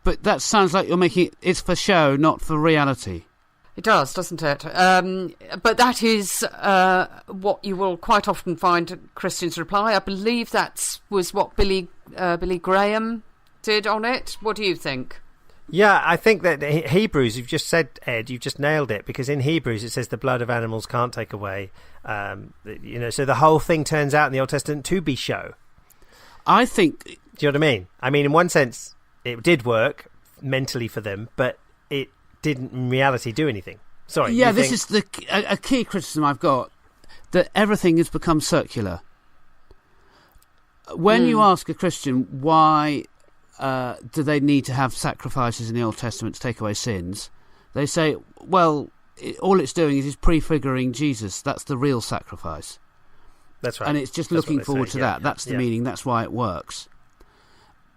[SPEAKER 2] But that sounds like you're making it's for show, not for reality.
[SPEAKER 3] It does, doesn't it? But that is what you will quite often find Christians reply. I believe that was what Billy Graham did on it. What do you think?
[SPEAKER 1] Yeah, I think that Hebrews, you've just said, Ed, you've just nailed it, because in Hebrews it says the blood of animals can't take away, so the whole thing turns out in the Old Testament to be show.
[SPEAKER 2] I think...
[SPEAKER 1] Do you know what I mean? I mean, in one sense, it did work mentally for them, but it didn't in reality do anything. Sorry.
[SPEAKER 2] Yeah, this is a key criticism I've got, that everything has become circular. When you ask a Christian why... do they need to have sacrifices in the Old Testament to take away sins? They say, well, all it's doing is prefiguring Jesus. That's the real sacrifice.
[SPEAKER 1] That's right.
[SPEAKER 2] And it's just looking forward to that. That's the meaning. That's why it works.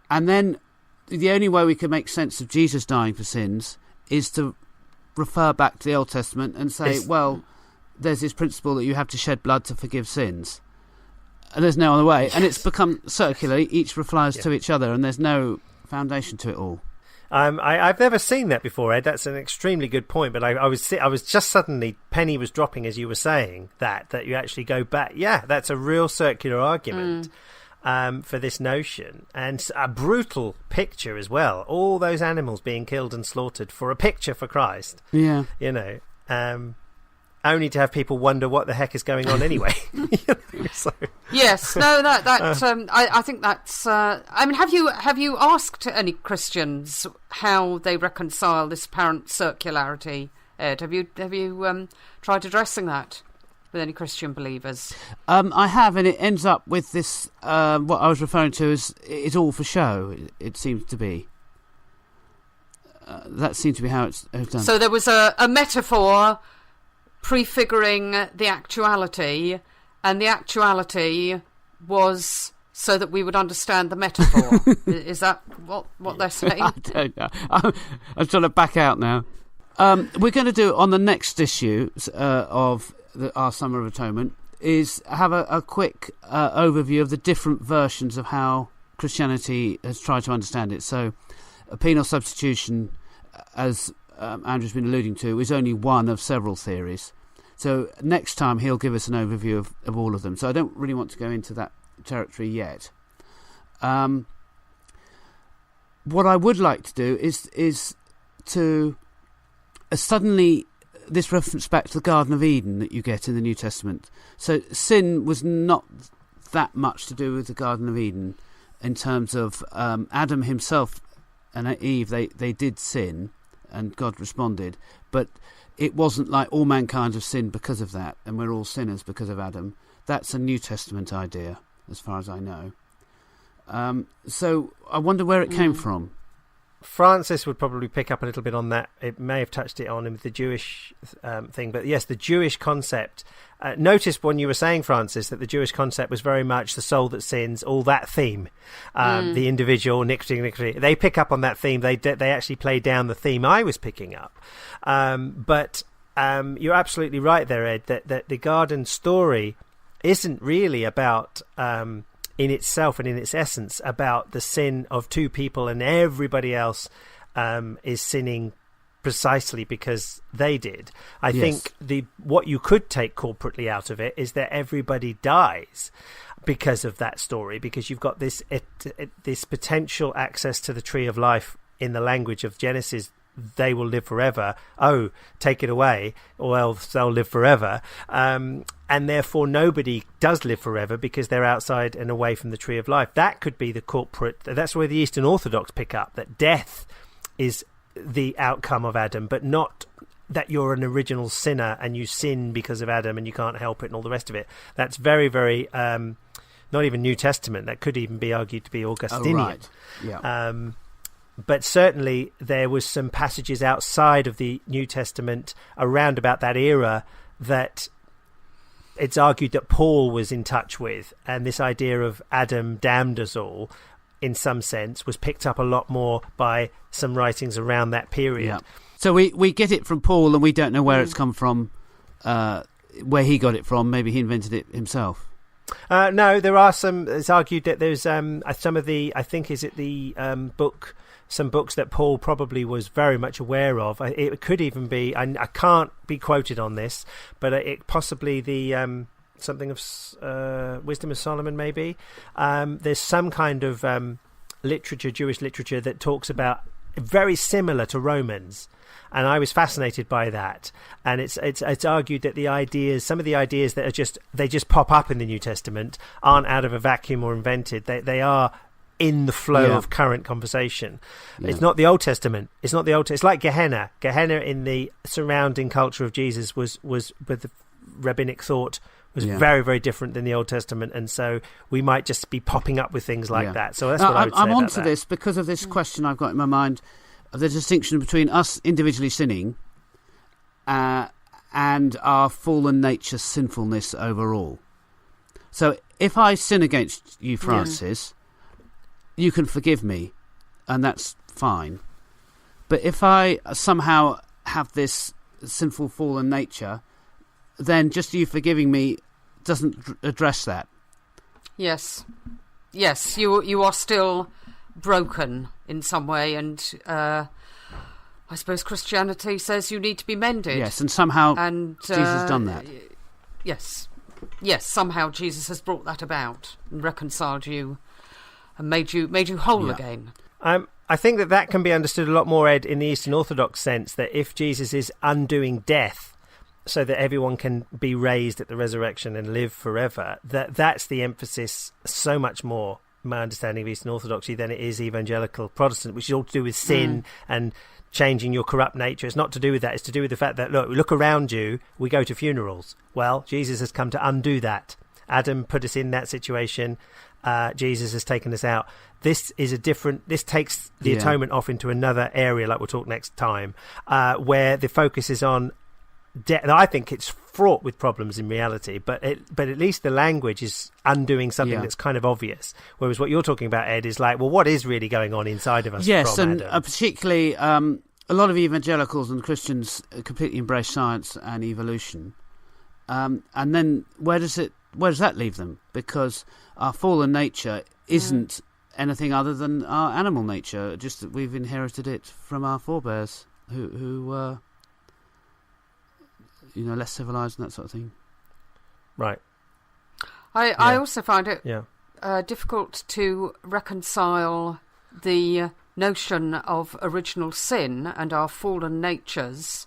[SPEAKER 2] And then the only way we can make sense of Jesus dying for sins is to refer back to the Old Testament and say, well, there's this principle that you have to shed blood to forgive sins. And there's no other way. Yes. And it's become circular. Each refers to each other, and there's no foundation to it all.
[SPEAKER 1] I've never seen that before, Ed. That's an extremely good point. But I was just suddenly, penny was dropping as you were saying that you actually go back. Yeah, that's a real circular argument for this notion. And a brutal picture as well. All those animals being killed and slaughtered for a picture for Christ.
[SPEAKER 2] Yeah.
[SPEAKER 1] Only to have people wonder what the heck is going on anyway. So.
[SPEAKER 3] Yes, no, I think that's. I mean, have you asked any Christians how they reconcile this apparent circularity, Ed? Have you tried addressing that with any Christian believers?
[SPEAKER 2] I have, and it ends up with this. What I was referring to as it's all for show. It seems to be. That seems to be how it's done.
[SPEAKER 3] So there was a metaphor prefiguring the actuality, and the actuality was so that we would understand the metaphor. Is that what they're saying?
[SPEAKER 2] I don't know. I'm trying to back out now. We're going to do on the next issue of our Summer of Atonement is have a quick overview of the different versions of how Christianity has tried to understand it. So a penal substitution, as Andrew's been alluding to, is only one of several theories. So next time he'll give us an overview of all of them. So I don't really want to go into that territory yet. What I would like to do is to suddenly this reference back to the Garden of Eden that you get in the New Testament. So sin was not that much to do with the Garden of Eden in terms of Adam himself and Eve. They did sin. and God responded. But it wasn't like all mankind have sinned because of that, and we're all sinners because of Adam. That's a New Testament idea, as far as I know. So I wonder where it came from.
[SPEAKER 1] Francis would probably pick up a little bit on that. It may have touched it on with the Jewish thing, but yes, the Jewish concept. Notice when you were saying, Francis, that the Jewish concept was very much the soul that sins, all that theme, the individual, iniquity. They pick up on that theme. They actually play down the theme I was picking up. But you're absolutely right there, Ed, that the garden story isn't really about... in itself and in its essence, about the sin of two people, and everybody else is sinning precisely because they did. I think what you could take corporately out of it is that everybody dies because of that story, because you've got this potential access to the tree of life in the language of Genesis. They will live forever. Oh, take it away, or else they'll live forever. And therefore nobody does live forever because they're outside and away from the tree of life. That could be the corporate. That's where the Eastern Orthodox pick up, that death is the outcome of Adam, but not that you're an original sinner and you sin because of Adam and you can't help it and all the rest of it. That's very, very not even New Testament. That could even be argued to be Augustinian.
[SPEAKER 2] Oh, right. Yeah.
[SPEAKER 1] But certainly there was some passages outside of the New Testament around about that era that it's argued that Paul was in touch with, and this idea of Adam damned us all, in some sense, was picked up a lot more by some writings around that period. Yeah.
[SPEAKER 2] So we get it from Paul, and we don't know where it's come from, where he got it from. Maybe he invented it himself.
[SPEAKER 1] No, there are some. It's argued that there's some of the. I think is it the book. Some books that Paul probably was very much aware of. It could even be, I can't be quoted on this, but it possibly the something of Wisdom of Solomon, maybe. There's some kind of literature, Jewish literature, that talks about very similar to Romans, and I was fascinated by that. And it's argued that the ideas, some of the ideas that are they just pop up in the New Testament, aren't out of a vacuum or invented. They are in the flow of current conversation. It's not the Old Testament. It's not the Old Testament. It's like Gehenna. Gehenna in the surrounding culture of Jesus was with the rabbinic thought was very, very different than the Old Testament, and so we might just be popping up with things like that. So that's what I would say.
[SPEAKER 2] I'm
[SPEAKER 1] on
[SPEAKER 2] to this because of this question I've got in my mind of the distinction between us individually sinning and our fallen nature sinfulness overall. So if I sin against you, Francis, you can forgive me, and that's fine. But if I somehow have this sinful fallen nature, then just you forgiving me doesn't address that.
[SPEAKER 3] Yes, you are still broken in some way, and I suppose Christianity says you need to be mended.
[SPEAKER 2] Yes, and somehow Jesus has done that.
[SPEAKER 3] Yes, somehow Jesus has brought that about and reconciled you and made you whole again.
[SPEAKER 1] I think that can be understood a lot more, Ed, in the Eastern Orthodox sense, that if Jesus is undoing death so that everyone can be raised at the resurrection and live forever, that's the emphasis so much more, my understanding of Eastern Orthodoxy, than it is evangelical Protestant, which is all to do with sin and changing your corrupt nature. It's not to do with that. It's to do with the fact that, look around you, we go to funerals. Well, Jesus has come to undo that. Adam put us in that situation. Jesus has taken us out. This takes the atonement off into another area, like we'll talk next time, where the focus is on death. I think it's fraught with problems in reality, but at least the language is undoing something that's kind of obvious. Whereas what you're talking about, Ed, is like, well, what is really going on inside of us?
[SPEAKER 2] Yes,
[SPEAKER 1] from
[SPEAKER 2] and
[SPEAKER 1] Adam?
[SPEAKER 2] Particularly a lot of evangelicals and Christians completely embrace science and evolution, and then where does that leave them? Because our fallen nature isn't anything other than our animal nature, just that we've inherited it from our forebears who were less civilized and that sort of thing.
[SPEAKER 1] Right.
[SPEAKER 3] I also find it difficult to reconcile the notion of original sin and our fallen natures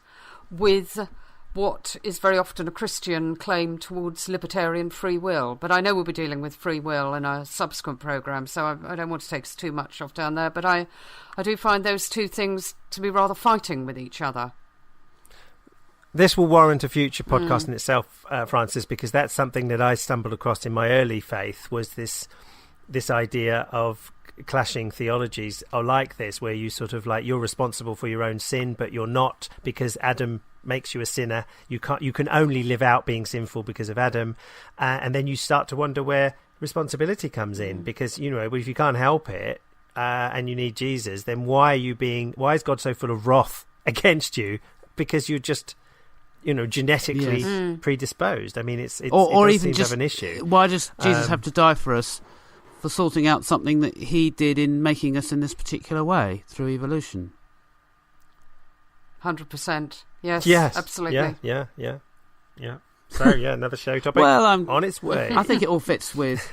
[SPEAKER 3] with what is very often a Christian claim towards libertarian free will. But I know we'll be dealing with free will in a subsequent programme, so I don't want to take us too much off down there. But I do find those two things to be rather fighting with each other.
[SPEAKER 1] This will warrant a future podcast in itself, Francis, because that's something that I stumbled across in my early faith, was this idea of clashing theologies are like this, where you sort of like, you're responsible for your own sin, but you're not, because Adam makes you a sinner. You can only live out being sinful because of Adam, and then you start to wonder where responsibility comes in, because if you can't help it and you need Jesus, then why is God so full of wrath against you? Because you're just genetically predisposed. I mean, it does seem to have an issue.
[SPEAKER 2] Why does Jesus have to die for us for sorting out something that he did in making us in this particular way through evolution?
[SPEAKER 3] 100%. Yes, absolutely.
[SPEAKER 1] Yeah. So, another show topic on its way.
[SPEAKER 2] I think it all fits with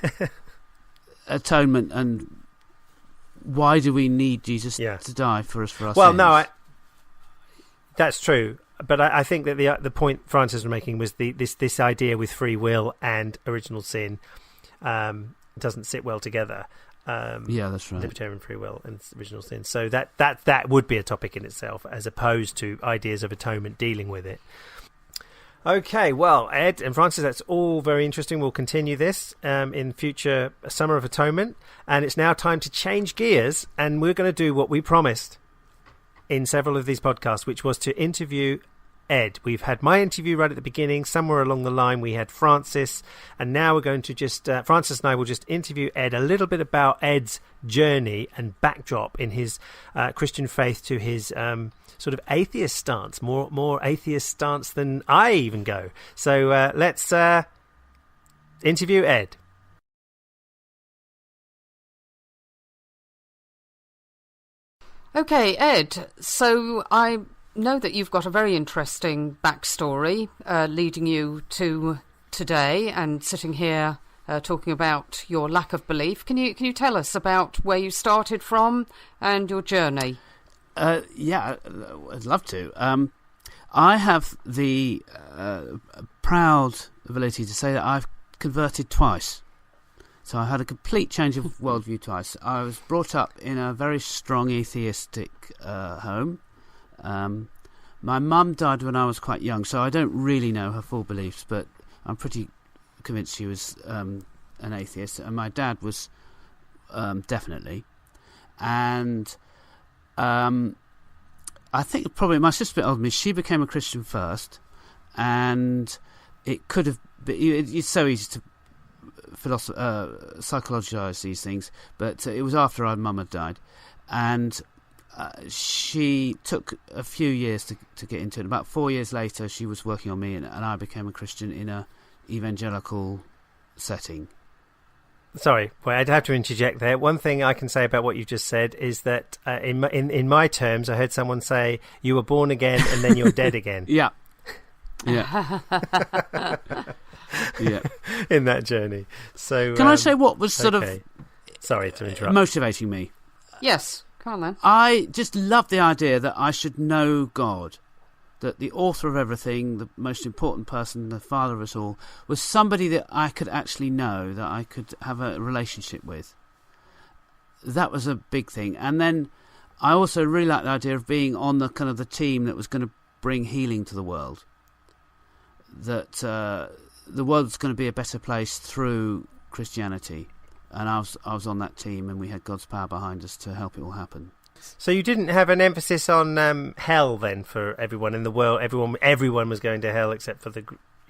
[SPEAKER 2] atonement and why do we need Jesus to die for us for our sins?
[SPEAKER 1] No, that's true. But I think that the point Francis was making was this idea with free will and original sin doesn't sit well together.
[SPEAKER 2] That's right.
[SPEAKER 1] Libertarian free will and original sin. So that would be a topic in itself, as opposed to ideas of atonement dealing with it. Okay, well, Ed and Francis, that's all very interesting. We'll continue this in future Summer of Atonement, and it's now time to change gears, and we're going to do what we promised in several of these podcasts, which was to interview Ed. We've had my interview right at the beginning. Somewhere along the line we had Francis, and now we're going to just Francis and I will just interview Ed a little bit about Ed's journey and backdrop in his Christian faith to his sort of atheist stance, more atheist stance than I even go. So let's interview Ed.
[SPEAKER 3] Okay, Ed, so I know that you've got a very interesting backstory leading you to today and sitting here talking about your lack of belief. Can you tell us about where you started from and your journey?
[SPEAKER 2] Yeah, I'd love to. I have the proud ability to say that I've converted twice. So I had a complete change of worldview twice. I was brought up in a very strong atheistic home. My mum died when I was quite young, so I don't really know her full beliefs, but I'm pretty convinced she was an atheist. And my dad was definitely. And I think probably my sister a bit older than me, she became a Christian first, and it could have been, it's so easy to psychologise these things, but it was after our mum had died, and she took a few years to get into it. About 4 years later she was working on me, and I became a Christian in a evangelical setting.
[SPEAKER 1] Sorry, I'd have to interject there. One thing I can say about what you've just said is that in my terms, I heard someone say you were born again and then you're dead again.
[SPEAKER 2] Yeah.
[SPEAKER 1] Yeah. In that journey. So
[SPEAKER 2] can I say what was sort of
[SPEAKER 1] sorry to interrupt,
[SPEAKER 2] motivating me?
[SPEAKER 3] Yes, come on then.
[SPEAKER 2] I just love the idea that I should know God, that the author of everything, the most important person, the father of us all, was somebody that I could actually know, that I could have a relationship with. That was a big thing. And then I also really liked the idea of being on the kind of the team that was going to bring healing to the world. That the world's going to be a better place through Christianity. And I was on that team, and we had God's power behind us to help it all happen.
[SPEAKER 1] So you didn't have an emphasis on hell then for everyone in the world? Everyone was going to hell except for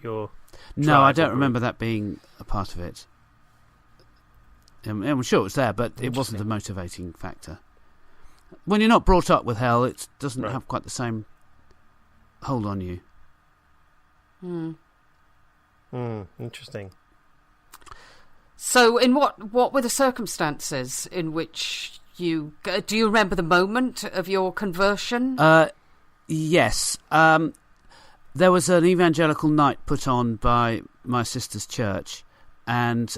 [SPEAKER 1] your
[SPEAKER 2] No, I don't remember that being a part of it. I'm sure it was there, but it wasn't a motivating factor. When you're not brought up with hell, it doesn't have quite the same hold on you.
[SPEAKER 1] Interesting.
[SPEAKER 3] So in what were the circumstances in which do you remember the moment of your conversion?
[SPEAKER 2] Yes. There was an evangelical night put on by my sister's church, and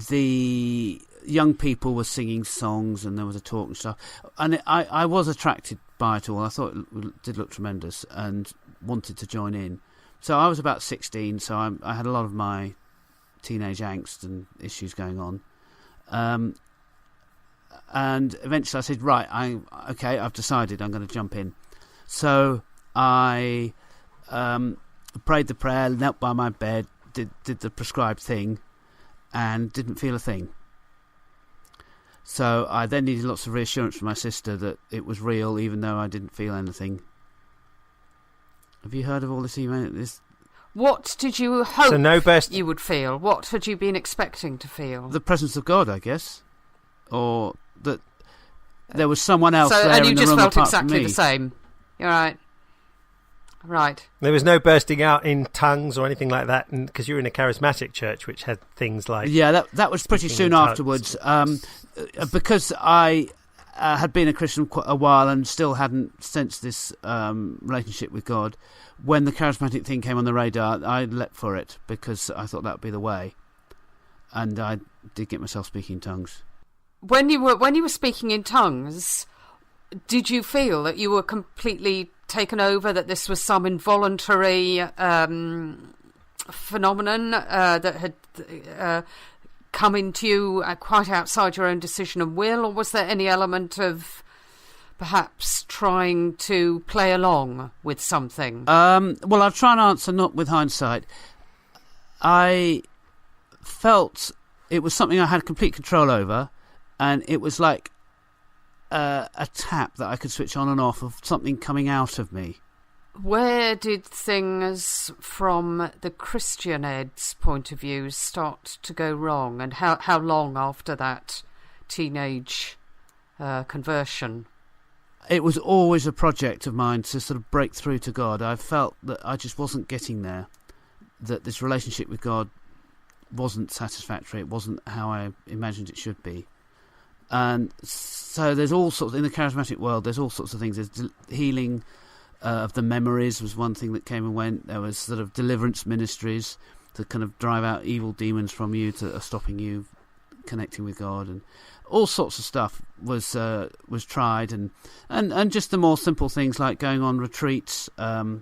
[SPEAKER 2] the young people were singing songs, and there was a talk and stuff. And I was attracted buy it all. I thought it did look tremendous and wanted to join in. So I was about 16, so I had a lot of my teenage angst and issues going on. And eventually I said, right, I've decided I'm going to jump in. So I prayed the prayer, knelt by my bed, did the prescribed thing, and didn't feel a thing. So I then needed lots of reassurance from my sister that it was real, even though I didn't feel anything. Have you heard of all this?
[SPEAKER 3] What did you hope you would feel? What had you been expecting to feel?
[SPEAKER 2] The presence of God, I guess. Or that there was someone else there in the room apart from me.
[SPEAKER 3] And you just felt exactly the same. You're right. Right.
[SPEAKER 1] There was no bursting out in tongues or anything like that, because you were in a charismatic church which had things like...
[SPEAKER 2] Yeah, that was pretty soon afterwards. Because I had been a Christian quite a while and still hadn't sensed this relationship with God. When the charismatic thing came on the radar, I leapt for it because I thought that would be the way. And I did get myself speaking in tongues.
[SPEAKER 3] When you were speaking in tongues, did you feel that you were completely taken over, that this was some involuntary phenomenon that had come into you quite outside your own decision and will, or was there any element of perhaps trying to play along with something?
[SPEAKER 2] Well, I'll try and answer not with hindsight. I felt it was something I had complete control over, and it was like a tap that I could switch on and off of something coming out of me.
[SPEAKER 3] Where did things, from the Christian Ed's point of view, start to go wrong, and how long after that teenage conversion?
[SPEAKER 2] It was always a project of mine to sort of break through to God. I felt that I just wasn't getting there, that this relationship with God wasn't satisfactory. It wasn't how I imagined it should be. And so there's all sorts, in the charismatic world, there's all sorts of things. There's healing of the memories was one thing that came and went. There was sort of deliverance ministries to kind of drive out evil demons from you, to stopping you connecting with God, and all sorts of stuff was tried, and just the more simple things like going on retreats and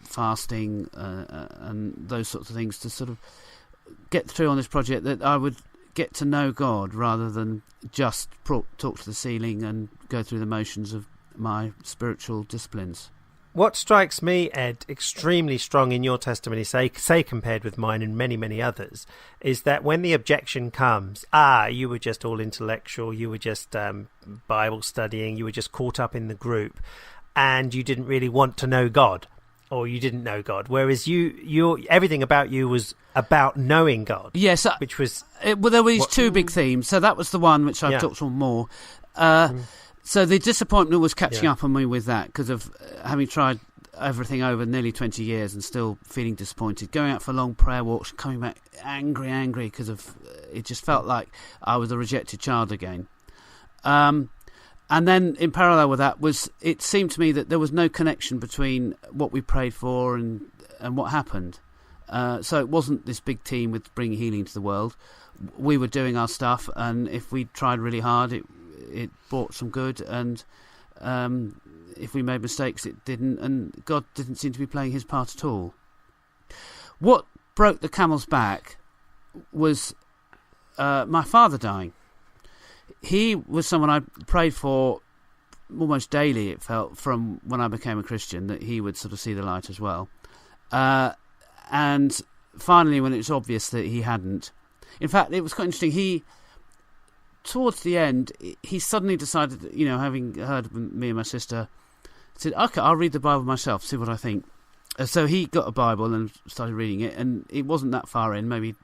[SPEAKER 2] fasting and those sorts of things to sort of get through on this project, that I would get to know God rather than just talk to the ceiling and go through the motions of my spiritual disciplines.
[SPEAKER 1] What strikes me, Ed, extremely strong in your testimony, say compared with mine and many, many others, is that when the objection comes, you were just all intellectual, you were just Bible studying, you were just caught up in the group, and you didn't really want to know God, or you didn't know God, whereas you everything about you was about knowing God.
[SPEAKER 2] Yes,
[SPEAKER 1] which was
[SPEAKER 2] there were these two big themes. So that was the one which I've talked on more. So the disappointment was catching up on me with that, because of having tried everything over nearly 20 years and still feeling disappointed. Going out for long prayer walks, coming back angry, because of it just felt like I was a rejected child again. And then in parallel with that it seemed to me that there was no connection between what we prayed for and what happened. So it wasn't this big team with bringing healing to the world. We were doing our stuff, and if we tried really hard, it brought some good, and if we made mistakes, it didn't, and God didn't seem to be playing his part at all. What broke the camel's back was my father dying. He was someone I prayed for almost daily, it felt, from when I became a Christian, that he would sort of see the light as well. And finally, when it was obvious that he hadn't, in fact, it was quite interesting, towards the end, he suddenly decided, having heard of me and my sister, said, okay, I'll read the Bible myself, see what I think. So he got a Bible and started reading it, and it wasn't that far in, maybe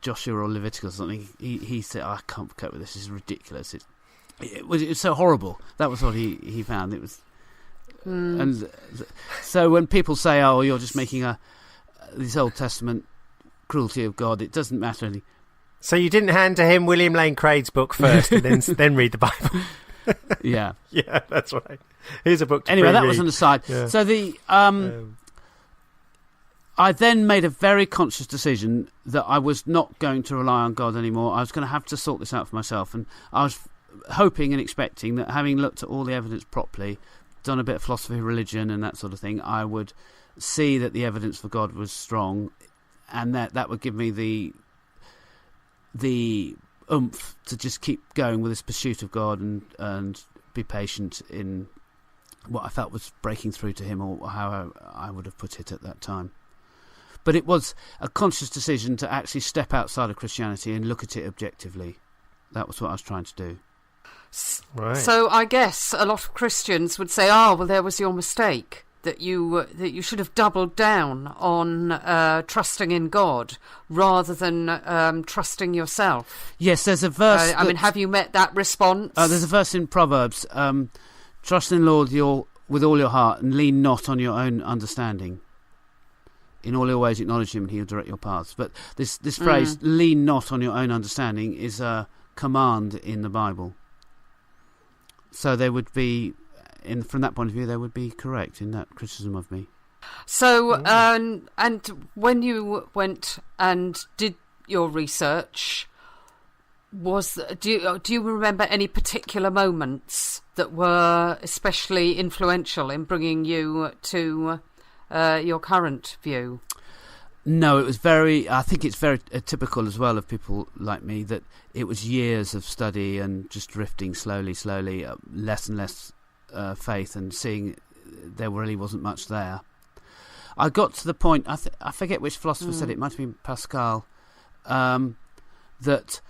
[SPEAKER 2] Joshua or Leviticus or something. He said, I can't cope with this is ridiculous. It was so horrible. That was what he found. It was, and so when people say, oh, you're just making this Old Testament cruelty of God, it doesn't matter any.
[SPEAKER 1] So you didn't hand to him William Lane Craig's book first and then read the Bible?
[SPEAKER 2] Yeah.
[SPEAKER 1] Yeah, that's right. Here's a book to
[SPEAKER 2] anyway, that
[SPEAKER 1] pre-read.
[SPEAKER 2] was an aside. Yeah. So I then made a very conscious decision that I was not going to rely on God anymore. I was going to have to sort this out for myself. And I was hoping and expecting that, having looked at all the evidence properly, done a bit of philosophy of religion and that sort of thing, I would see that the evidence for God was strong, and that would give me the oomph to just keep going with this pursuit of God and be patient in what I felt was breaking through to him, or how I would have put it at that time. But it was a conscious decision to actually step outside of Christianity and look at it objectively. That was what I was trying to do.
[SPEAKER 1] Right.
[SPEAKER 3] So I guess a lot of Christians would say, well, there was your mistake, that you should have doubled down on trusting in God rather than trusting yourself.
[SPEAKER 2] Yes, there's a verse...
[SPEAKER 3] have you met that response?
[SPEAKER 2] There's a verse in Proverbs, trust in the Lord with all your heart and lean not on your own understanding. In all your ways acknowledge him and he'll direct your paths. But this phrase, lean not on your own understanding, is a command in the Bible. So they would be, from that point of view, they would be correct in that criticism of me.
[SPEAKER 3] So, and when you went and did your research, do you remember any particular moments that were especially influential in bringing you to your current view?
[SPEAKER 2] No, it was I think it's very typical as well of people like me, that it was years of study and just drifting slowly, less and less faith, and seeing there really wasn't much there. I got to the point, I forget which philosopher said it, might have been Pascal, that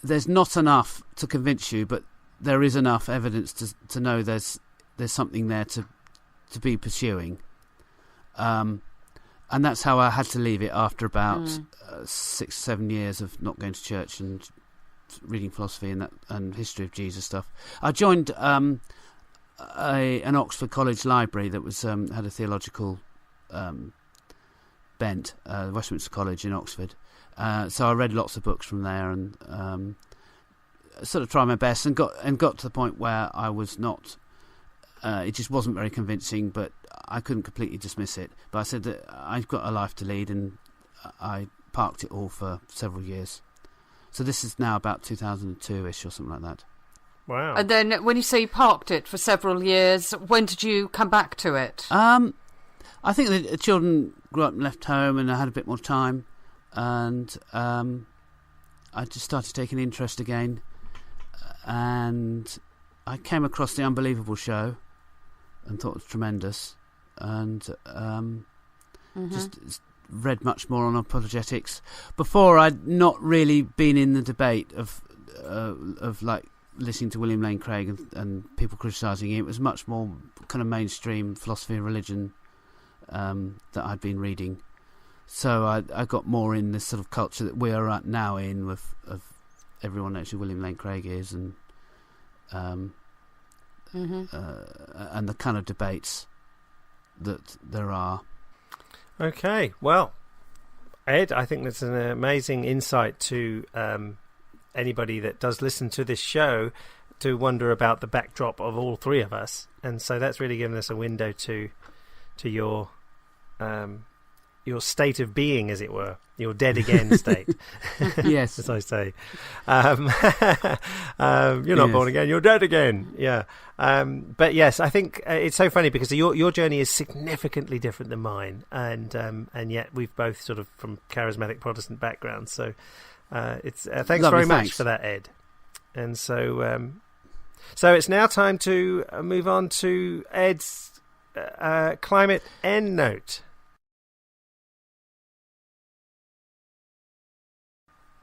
[SPEAKER 2] there's not enough to convince you, but there is enough evidence to know there's something there to be pursuing. And that's how I had to leave it after about 6-7 years of not going to church and reading philosophy and history of Jesus stuff. I joined an Oxford College library that was had a theological bent, Westminster College in Oxford. So I read lots of books from there and sort of tried my best and got to the point where I was not. It just wasn't very convincing, but I couldn't completely dismiss it. But I said that I've got a life to lead, and I parked it all for several years. So this is now about 2002-ish or something like that.
[SPEAKER 1] Wow.
[SPEAKER 3] And then when you say you parked it for several years, when did you come back to it?
[SPEAKER 2] I think the children grew up and left home, and I had a bit more time, and I just started taking interest again, and I came across the Unbelievable Show and thought it was tremendous, and just read much more on apologetics. Before, I'd not really been in the debate of like listening to William Lane Craig and people criticising him. It was much more kind of mainstream philosophy and religion that I'd been reading. So I got more in this sort of culture that we are now in, of everyone knows who William Lane Craig is, and the kind of debates that there are.
[SPEAKER 1] Okay, well, Ed, I think that's an amazing insight to anybody that does listen to this show, to wonder about the backdrop of all three of us, and so that's really given us a window to your state of being, as it were, your dead again state.
[SPEAKER 2] Yes,
[SPEAKER 1] as I say. You're not born again, you're dead again. Yeah. But yes, I think it's so funny because your journey is significantly different than mine, and yet we've both sort of from charismatic Protestant backgrounds. So it's thanks
[SPEAKER 2] Lovely,
[SPEAKER 1] very much
[SPEAKER 2] thanks
[SPEAKER 1] for that, Ed. And so it's now time to move on to Ed's climate end note.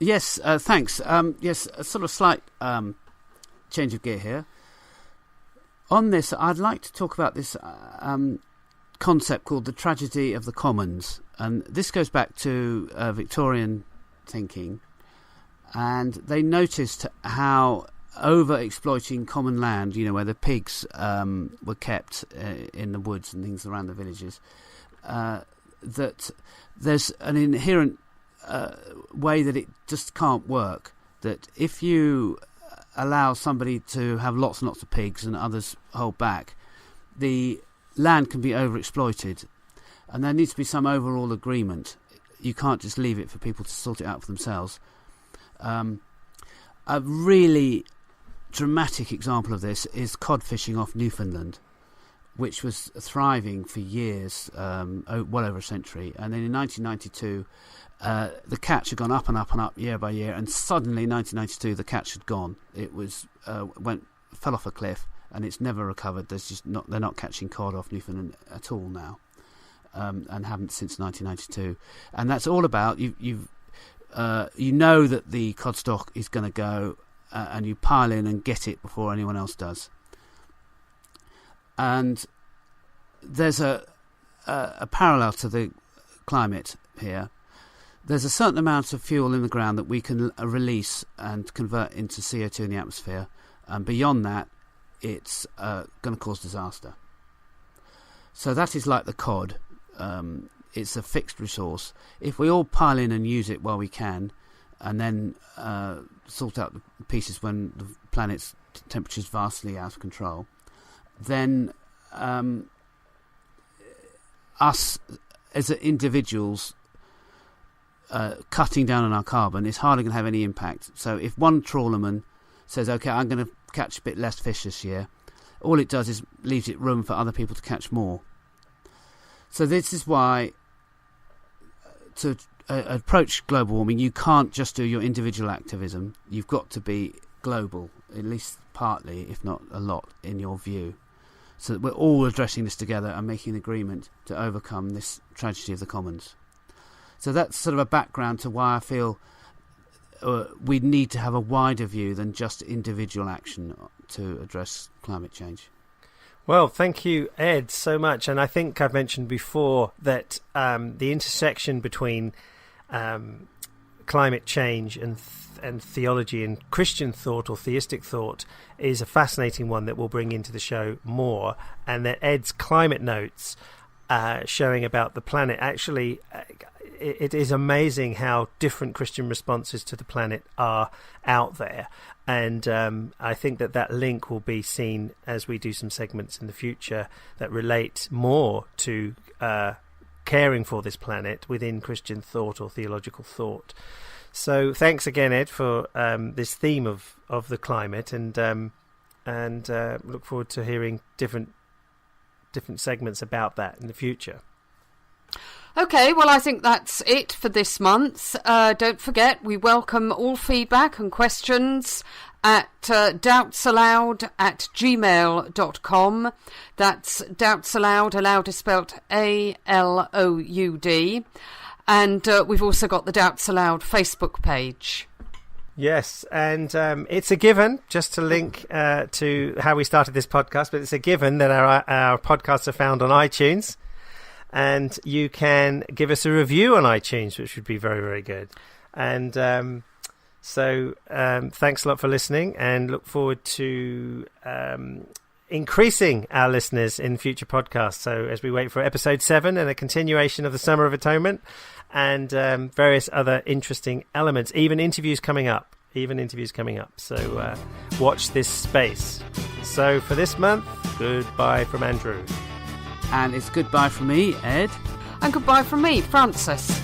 [SPEAKER 2] Yes, thanks. Yes, a sort of slight change of gear here. On this, I'd like to talk about this concept called the tragedy of the commons. And this goes back to Victorian thinking. And they noticed how over-exploiting common land, where the pigs were kept in the woods and things around the villages, that there's an inherent way that it just can't work, that if you allow somebody to have lots and lots of pigs and others hold back, the land can be overexploited, and there needs to be some overall agreement. You can't just leave it for people to sort it out for themselves. A really dramatic example of this is cod fishing off Newfoundland, which was thriving for years, well over a century. And then in 1992, the catch had gone up and up and up year by year, and suddenly in 1992 the catch had gone. It was fell off a cliff, and it's never recovered. They're not catching cod off Newfoundland at all now, and haven't since 1992. And that's all about you know that the cod stock is going to go, and you pile in and get it before anyone else does. And there's a parallel to the climate here. There's a certain amount of fuel in the ground that we can release and convert into CO2 in the atmosphere, and beyond that, it's going to cause disaster. So that is like the cod. It's a fixed resource. If we all pile in and use it while we can, and then sort out the pieces when the planet's temperature is vastly out of control, then us as individuals cutting down on our carbon is hardly going to have any impact. So if one trawlerman says, OK, I'm going to catch a bit less fish this year, all it does is leaves it room for other people to catch more. So this is why to approach global warming, you can't just do your individual activism. You've got to be global, at least partly, if not a lot, in your view. So that we're all addressing this together and making an agreement to overcome this tragedy of the commons. So that's sort of a background to why I feel we need to have a wider view than just individual action to address climate change.
[SPEAKER 1] Well, thank you, Ed, so much. And I think I've mentioned before that the intersection between climate change and theology and Christian thought or theistic thought is a fascinating one that we'll bring into the show more. And that Ed's climate notes showing about the planet, actually, it is amazing how different Christian responses to the planet are out there. And I think that link will be seen as we do some segments in the future that relate more to caring for this planet within Christian thought or theological thought. So thanks again, Ed, for this theme of the climate, and look forward to hearing different segments about that in the future.
[SPEAKER 3] Okay, well, I think that's it for this month. Don't forget, we welcome all feedback and questions at doubtsaloud@gmail.com. That's doubtsaloud, aloud is spelt ALOUD. And we've also got the Doubts Aloud Facebook page.
[SPEAKER 1] Yes, and it's a given, just to link to how we started this podcast, but it's a given that our podcasts are found on iTunes. And you can give us a review on iTunes, which would be very, very good. And so thanks a lot for listening, and look forward to increasing our listeners in future podcasts. So as we wait for episode 7 and a continuation of the Summer of Atonement and various other interesting elements, even interviews coming up. So watch this space. So for this month, goodbye from Andrew.
[SPEAKER 2] And it's goodbye from me, Ed.
[SPEAKER 3] And goodbye from me, Francis.